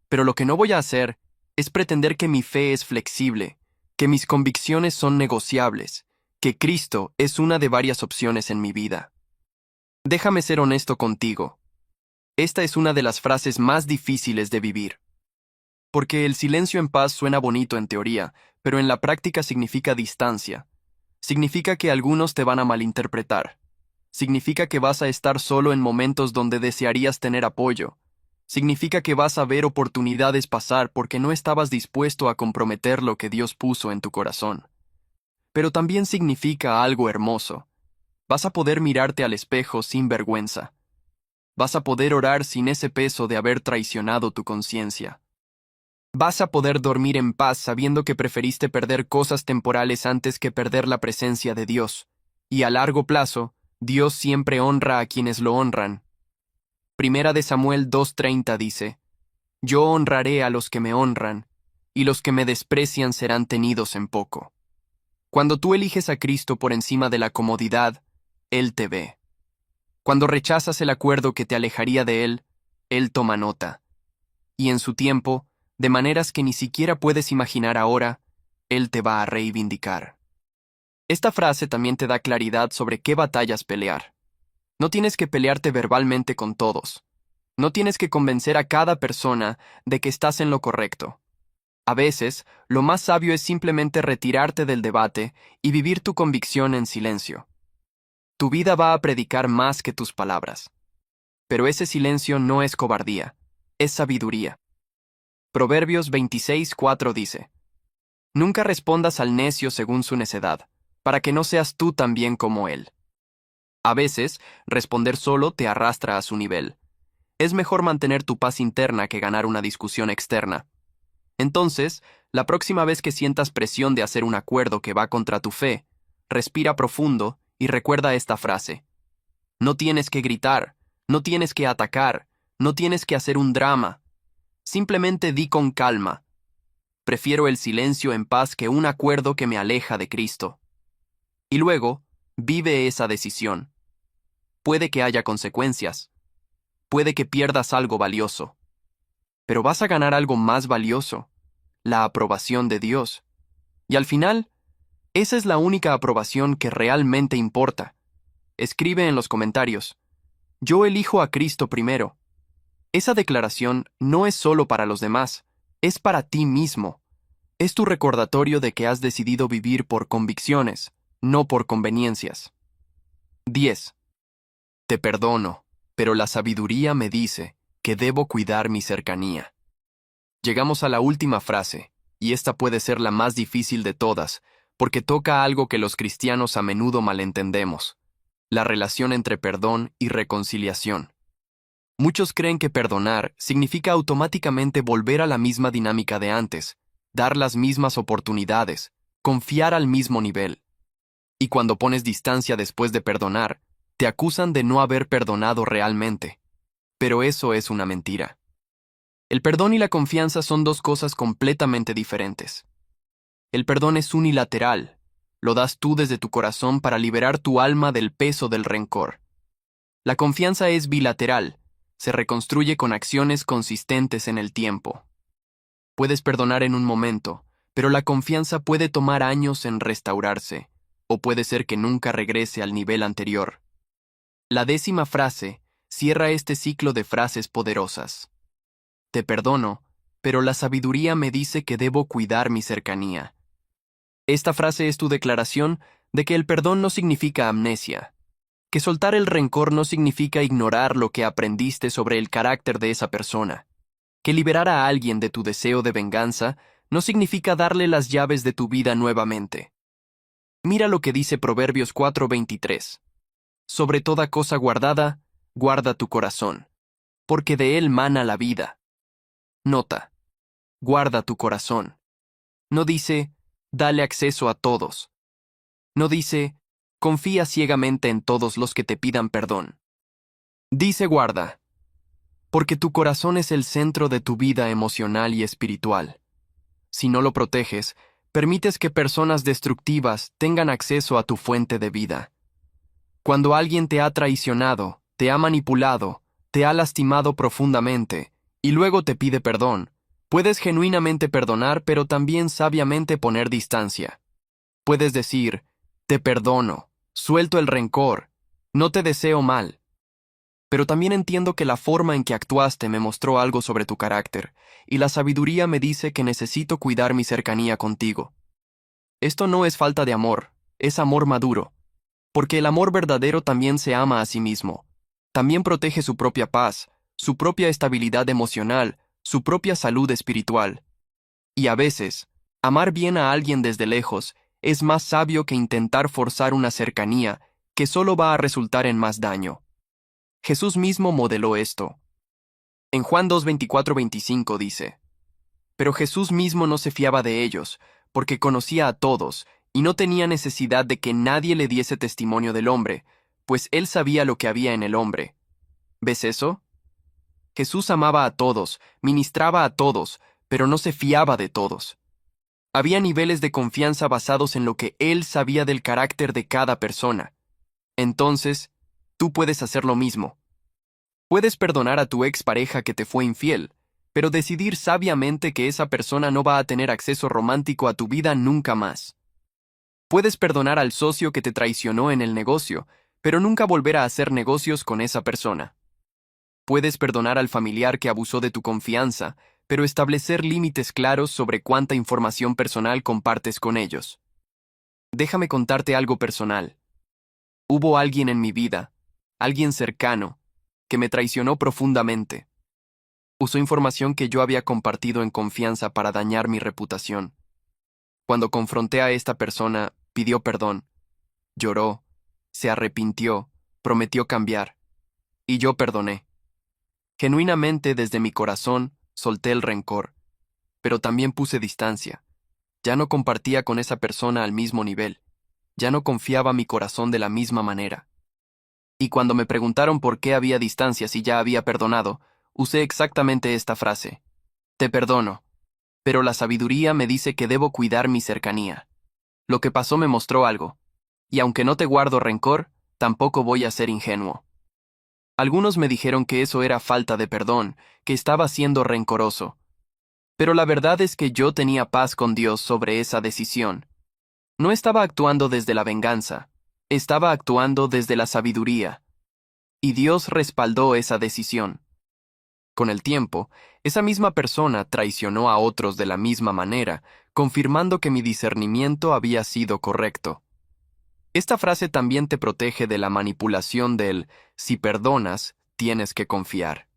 Pero lo que no voy a hacer es pretender que mi fe es flexible, que mis convicciones son negociables, que Cristo es una de varias opciones en mi vida. Déjame ser honesto contigo. Esta es una de las frases más difíciles de vivir. Porque el silencio en paz suena bonito en teoría, pero en la práctica significa distancia. Significa que algunos te van a malinterpretar. Significa que vas a estar solo en momentos donde desearías tener apoyo. Significa que vas a ver oportunidades pasar porque no estabas dispuesto a comprometer lo que Dios puso en tu corazón. Pero también significa algo hermoso. Vas a poder mirarte al espejo sin vergüenza. Vas a poder orar sin ese peso de haber traicionado tu conciencia. Vas a poder dormir en paz sabiendo que preferiste perder cosas temporales antes que perder la presencia de Dios. Y a largo plazo, Dios siempre honra a quienes lo honran. Primera de Samuel 2:30 dice, Yo honraré a los que me honran, y los que me desprecian serán tenidos en poco. Cuando tú eliges a Cristo por encima de la comodidad, Él te ve. Cuando rechazas el acuerdo que te alejaría de Él, Él toma nota. Y en su tiempo, de maneras que ni siquiera puedes imaginar ahora, Él te va a reivindicar. Esta frase también te da claridad sobre qué batallas pelear. No tienes que pelearte verbalmente con todos. No tienes que convencer a cada persona de que estás en lo correcto. A veces, lo más sabio es simplemente retirarte del debate y vivir tu convicción en silencio. Tu vida va a predicar más que tus palabras. Pero ese silencio no es cobardía, es sabiduría. Proverbios 26:4 dice, Nunca respondas al necio según su necedad, para que no seas tú también como él. A veces, responder solo te arrastra a su nivel. Es mejor mantener tu paz interna que ganar una discusión externa. Entonces, la próxima vez que sientas presión de hacer un acuerdo que va contra tu fe, respira profundo y recuerda esta frase. No tienes que gritar, no tienes que atacar, no tienes que hacer un drama. Simplemente di con calma. Prefiero el silencio en paz que un acuerdo que me aleja de Cristo. Y luego, vive esa decisión. Puede que haya consecuencias. Puede que pierdas algo valioso. Pero vas a ganar algo más valioso, la aprobación de Dios. Y al final, esa es la única aprobación que realmente importa. Escribe en los comentarios, yo elijo a Cristo primero. Esa declaración no es solo para los demás, es para ti mismo. Es tu recordatorio de que has decidido vivir por convicciones, no por conveniencias. 10. Te perdono, pero la sabiduría me dice que debo cuidar mi cercanía. Llegamos a la última frase, y esta puede ser la más difícil de todas, porque toca algo que los cristianos a menudo malentendemos, la relación entre perdón y reconciliación. Muchos creen que perdonar significa automáticamente volver a la misma dinámica de antes, dar las mismas oportunidades, confiar al mismo nivel. Y cuando pones distancia después de perdonar, te acusan de no haber perdonado realmente. Pero eso es una mentira. El perdón y la confianza son dos cosas completamente diferentes. El perdón es unilateral. Lo das tú desde tu corazón para liberar tu alma del peso del rencor. La confianza es bilateral. se reconstruye con acciones consistentes en el tiempo. Puedes perdonar en un momento, pero la confianza puede tomar años en restaurarse, o puede ser que nunca regrese al nivel anterior. La 10ª frase cierra este ciclo de frases poderosas. Te perdono, pero la sabiduría me dice que debo cuidar mi cercanía. Esta frase es tu declaración de que el perdón no significa amnesia, que soltar el rencor no significa ignorar lo que aprendiste sobre el carácter de esa persona, que liberar a alguien de tu deseo de venganza no significa darle las llaves de tu vida nuevamente. Mira lo que dice Proverbios 4:23. Sobre toda cosa guardada, guarda tu corazón, porque de él mana la vida. Nota: guarda tu corazón. No dice, dale acceso a todos. No dice, confía ciegamente en todos los que te pidan perdón. Dice guarda, porque tu corazón es el centro de tu vida emocional y espiritual. Si no lo proteges, permites que personas destructivas tengan acceso a tu fuente de vida. Cuando alguien te ha traicionado, te ha manipulado, te ha lastimado profundamente, y luego te pide perdón, puedes genuinamente perdonar, pero también sabiamente poner distancia. Puedes decir, te perdono, suelto el rencor, no te deseo mal. Pero también entiendo que la forma en que actuaste me mostró algo sobre tu carácter, y la sabiduría me dice que necesito cuidar mi cercanía contigo. Esto no es falta de amor, es amor maduro, porque el amor verdadero también se ama a sí mismo. También protege su propia paz, su propia estabilidad emocional, su propia salud espiritual. Y a veces, amar bien a alguien desde lejos es más sabio que intentar forzar una cercanía que solo va a resultar en más daño. Jesús mismo modeló esto. En Juan 2:24-25 dice, pero Jesús mismo no se fiaba de ellos, porque conocía a todos, y no tenía necesidad de que nadie le diese testimonio del hombre, pues él sabía lo que había en el hombre. ¿Ves eso? Jesús amaba a todos, ministraba a todos, pero no se fiaba de todos. Había niveles de confianza basados en lo que él sabía del carácter de cada persona. Entonces, tú puedes hacer lo mismo. Puedes perdonar a tu expareja que te fue infiel, pero decidir sabiamente que esa persona no va a tener acceso romántico a tu vida nunca más. Puedes perdonar al socio que te traicionó en el negocio, pero nunca volver a hacer negocios con esa persona. Puedes perdonar al familiar que abusó de tu confianza, pero establecer límites claros sobre cuánta información personal compartes con ellos. Déjame contarte algo personal. Hubo alguien en mi vida, alguien cercano, que me traicionó profundamente. Usó información que yo había compartido en confianza para dañar mi reputación. Cuando confronté a esta persona, pidió perdón, lloró, se arrepintió, prometió cambiar, y yo perdoné. Genuinamente desde mi corazón solté el rencor, pero también puse distancia. Ya no compartía con esa persona al mismo nivel, ya no confiaba mi corazón de la misma manera. Y cuando me preguntaron por qué había distancia si ya había perdonado, usé exactamente esta frase. Te perdono, pero la sabiduría me dice que debo cuidar mi cercanía. Lo que pasó me mostró algo, y aunque no te guardo rencor, tampoco voy a ser ingenuo. Algunos me dijeron que eso era falta de perdón, que estaba siendo rencoroso. Pero la verdad es que yo tenía paz con Dios sobre esa decisión. No estaba actuando desde la venganza, estaba actuando desde la sabiduría. Y Dios respaldó esa decisión. Con el tiempo, esa misma persona traicionó a otros de la misma manera, confirmando que mi discernimiento había sido correcto. Esta frase también te protege de la manipulación del si perdonas, tienes que confiar.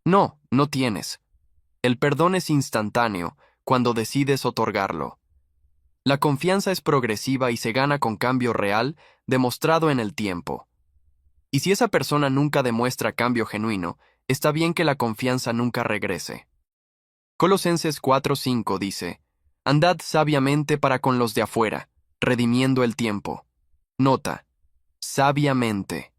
No, no tienes. El perdón es instantáneo cuando decides otorgarlo. La confianza es progresiva y se gana con cambio real demostrado en el tiempo. Y si esa persona nunca demuestra cambio genuino, está bien que la confianza nunca regrese. Colosenses 4:5 dice, andad sabiamente para con los de afuera, redimiendo el tiempo. Nota, sabiamente.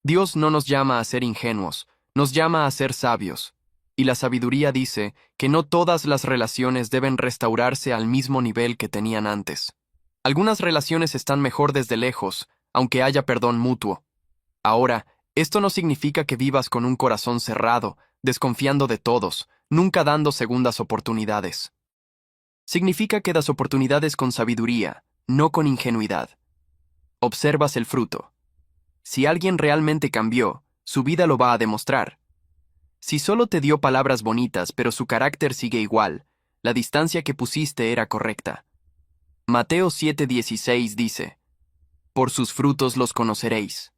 Dios no nos llama a ser ingenuos, nos llama a ser sabios. Y la sabiduría dice que no todas las relaciones deben restaurarse al mismo nivel que tenían antes. Algunas relaciones están mejor desde lejos, aunque haya perdón mutuo. Ahora, Esto no significa que vivas con un corazón cerrado, desconfiando de todos, nunca dando segundas oportunidades. Significa que das oportunidades con sabiduría, no con ingenuidad. Observas el fruto. Si alguien realmente cambió, su vida lo va a demostrar. Si solo te dio palabras bonitas pero su carácter sigue igual, la distancia que pusiste era correcta. Mateo 7:16 dice, por sus frutos los conoceréis.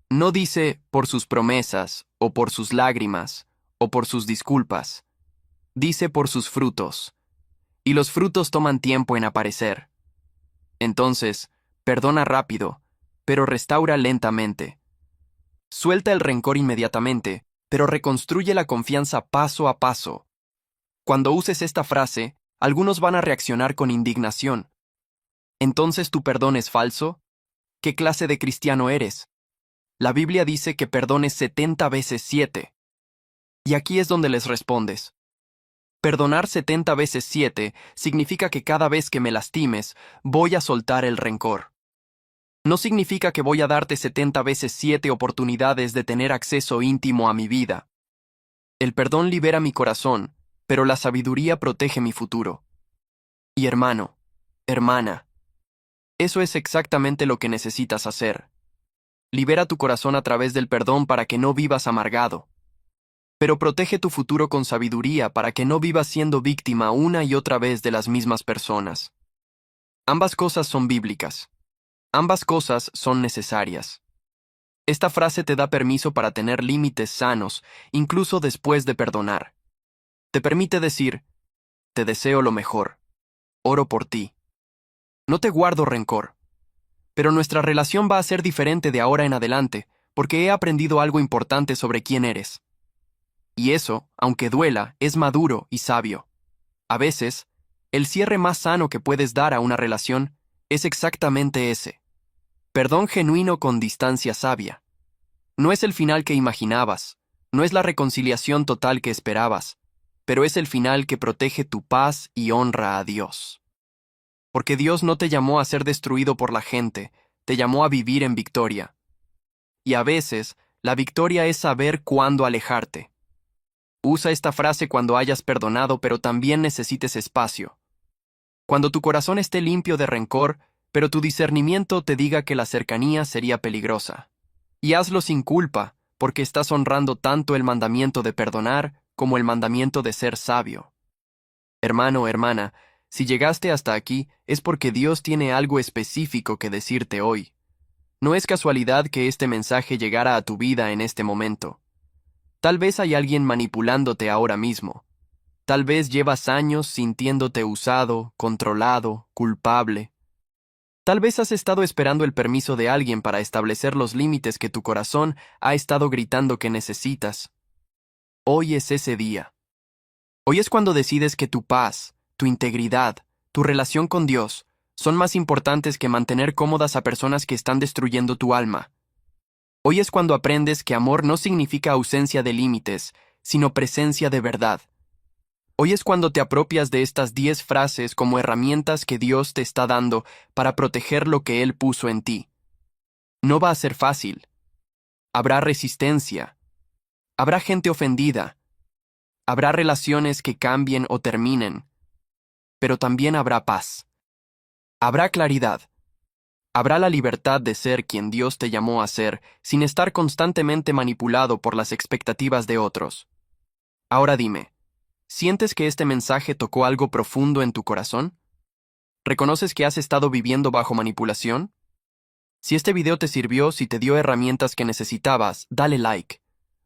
No dice por sus promesas, o por sus lágrimas, o por sus disculpas. Dice por sus frutos. Y los frutos toman tiempo en aparecer. Entonces, perdona rápido, pero restaura lentamente. Suelta el rencor inmediatamente, pero reconstruye la confianza paso a paso. Cuando uses esta frase, algunos van a reaccionar con indignación. ¿Entonces tu perdón es falso? ¿Qué clase de cristiano eres? La Biblia dice que perdones 70 veces 7. Y aquí es donde les respondes. Perdonar 70 veces 7 significa que cada vez que me lastimes, voy a soltar el rencor. No significa que voy a darte 70 veces 7 oportunidades de tener acceso íntimo a mi vida. El perdón libera mi corazón, pero la sabiduría protege mi futuro. Y hermano, hermana, eso es exactamente lo que necesitas hacer. Libera tu corazón a través del perdón para que no vivas amargado. Pero protege tu futuro con sabiduría para que no vivas siendo víctima una y otra vez de las mismas personas. Ambas cosas son bíblicas. Ambas cosas son necesarias. Esta frase te da permiso para tener límites sanos, incluso después de perdonar. Te permite decir, te deseo lo mejor. Oro por ti. No te guardo rencor. Pero nuestra relación va a ser diferente de ahora en adelante, porque he aprendido algo importante sobre quién eres. Y eso, aunque duela, es maduro y sabio. A veces, el cierre más sano que puedes dar a una relación es exactamente ese. Perdón genuino con distancia sabia. No es el final que imaginabas, no es la reconciliación total que esperabas, pero es el final que protege tu paz y honra a Dios. Porque Dios no te llamó a ser destruido por la gente, te llamó a vivir en victoria. Y a veces, la victoria es saber cuándo alejarte. Usa esta frase cuando hayas perdonado, pero también necesites espacio. Cuando tu corazón esté limpio de rencor, pero tu discernimiento te diga que la cercanía sería peligrosa. Y hazlo sin culpa, porque estás honrando tanto el mandamiento de perdonar como el mandamiento de ser sabio. Hermano, hermana, si llegaste hasta aquí es porque Dios tiene algo específico que decirte hoy. No es casualidad que este mensaje llegara a tu vida en este momento. Tal vez hay alguien manipulándote ahora mismo. Tal vez llevas años sintiéndote usado, controlado, culpable. Tal vez has estado esperando el permiso de alguien para establecer los límites que tu corazón ha estado gritando que necesitas. Hoy es ese día. Hoy es cuando decides que tu paz, tu integridad, tu relación con Dios son más importantes que mantener cómodas a personas que están destruyendo tu alma. Hoy es cuando aprendes que amor no significa ausencia de límites, sino presencia de verdad. Hoy es cuando te apropias de estas 10 frases como herramientas que Dios te está dando para proteger lo que Él puso en ti. No va a ser fácil. Habrá resistencia. Habrá gente ofendida. Habrá relaciones que cambien o terminen. Pero también habrá paz. Habrá claridad. Habrá la libertad de ser quien Dios te llamó a ser, sin estar constantemente manipulado por las expectativas de otros. Ahora dime, ¿sientes que este mensaje tocó algo profundo en tu corazón? ¿Reconoces que has estado viviendo bajo manipulación? Si este video te sirvió, si te dio herramientas que necesitabas, dale like.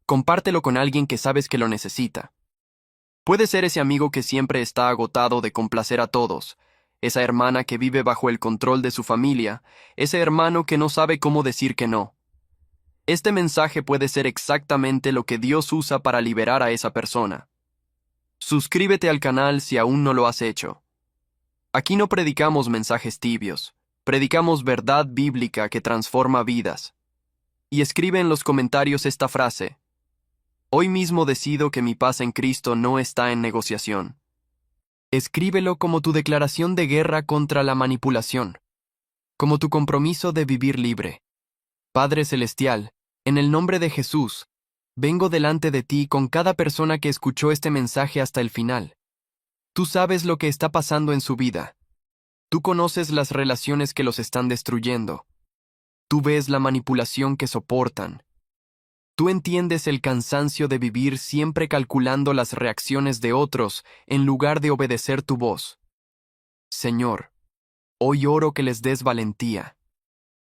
Compártelo con alguien que sabes que lo necesita. Puede ser ese amigo que siempre está agotado de complacer a todos, esa hermana que vive bajo el control de su familia, ese hermano que no sabe cómo decir que no. Este mensaje puede ser exactamente lo que Dios usa para liberar a esa persona. Suscríbete al canal si aún no lo has hecho. Aquí no predicamos mensajes tibios, predicamos verdad bíblica que transforma vidas. Y escribe en los comentarios esta frase: hoy mismo decido que mi paz en Cristo no está en negociación. Escríbelo como tu declaración de guerra contra la manipulación, como tu compromiso de vivir libre. Padre Celestial, En el nombre de Jesús, vengo delante de ti con cada persona que escuchó este mensaje hasta el final. Tú sabes lo que está pasando en su vida. Tú conoces las relaciones que los están destruyendo. Tú ves la manipulación que soportan. Tú entiendes el cansancio de vivir siempre calculando las reacciones de otros en lugar de obedecer tu voz. Señor, hoy oro que les des valentía.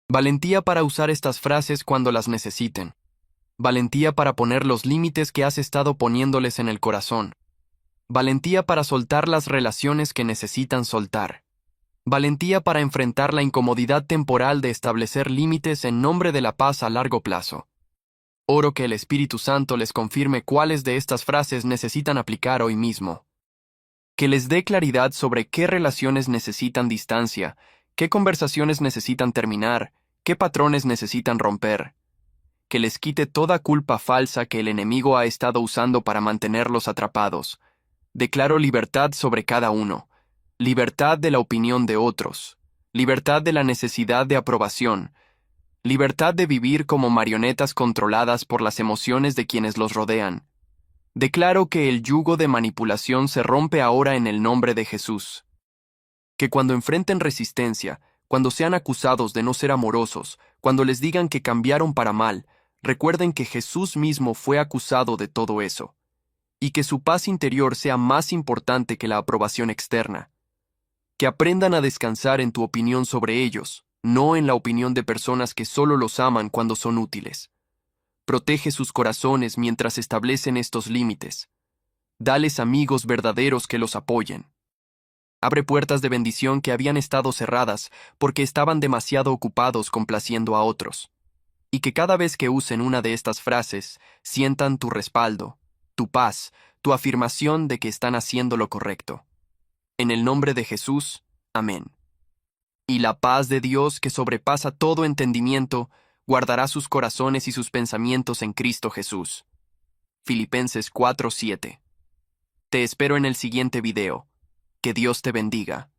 Valentía para usar estas frases cuando las necesiten. Valentía para poner los límites que has estado poniéndoles en el corazón. Valentía para soltar las relaciones que necesitan soltar. Valentía para enfrentar la incomodidad temporal de establecer límites en nombre de la paz a largo plazo. Oro que el Espíritu Santo les confirme cuáles de estas frases necesitan aplicar hoy mismo. Que les dé claridad sobre qué relaciones necesitan distancia, qué conversaciones necesitan terminar, qué patrones necesitan romper. Que les quite toda culpa falsa que el enemigo ha estado usando para mantenerlos atrapados. Declaro libertad sobre cada uno. Libertad de la opinión de otros. Libertad de la necesidad de aprobación. Libertad de vivir como marionetas controladas por las emociones de quienes los rodean. Declaro que el yugo de manipulación se rompe ahora en el nombre de Jesús. Que cuando enfrenten resistencia, cuando sean acusados de no ser amorosos, cuando les digan que cambiaron para mal, recuerden que Jesús mismo fue acusado de todo eso, y que su paz interior sea más importante que la aprobación externa. Que aprendan a descansar en tu opinión sobre ellos, no en la opinión de personas que solo los aman cuando son útiles. Protege sus corazones mientras establecen estos límites. Dales amigos verdaderos que los apoyen. Abre puertas de bendición que habían estado cerradas porque estaban demasiado ocupados complaciendo a otros. Y que cada vez que usen una de estas frases, sientan tu respaldo, tu paz, tu afirmación de que están haciendo lo correcto. En el nombre de Jesús, amén. Y la paz de Dios, que sobrepasa todo entendimiento, guardará sus corazones y sus pensamientos en Cristo Jesús. Filipenses 4:7. Te espero en el siguiente video. Que Dios te bendiga.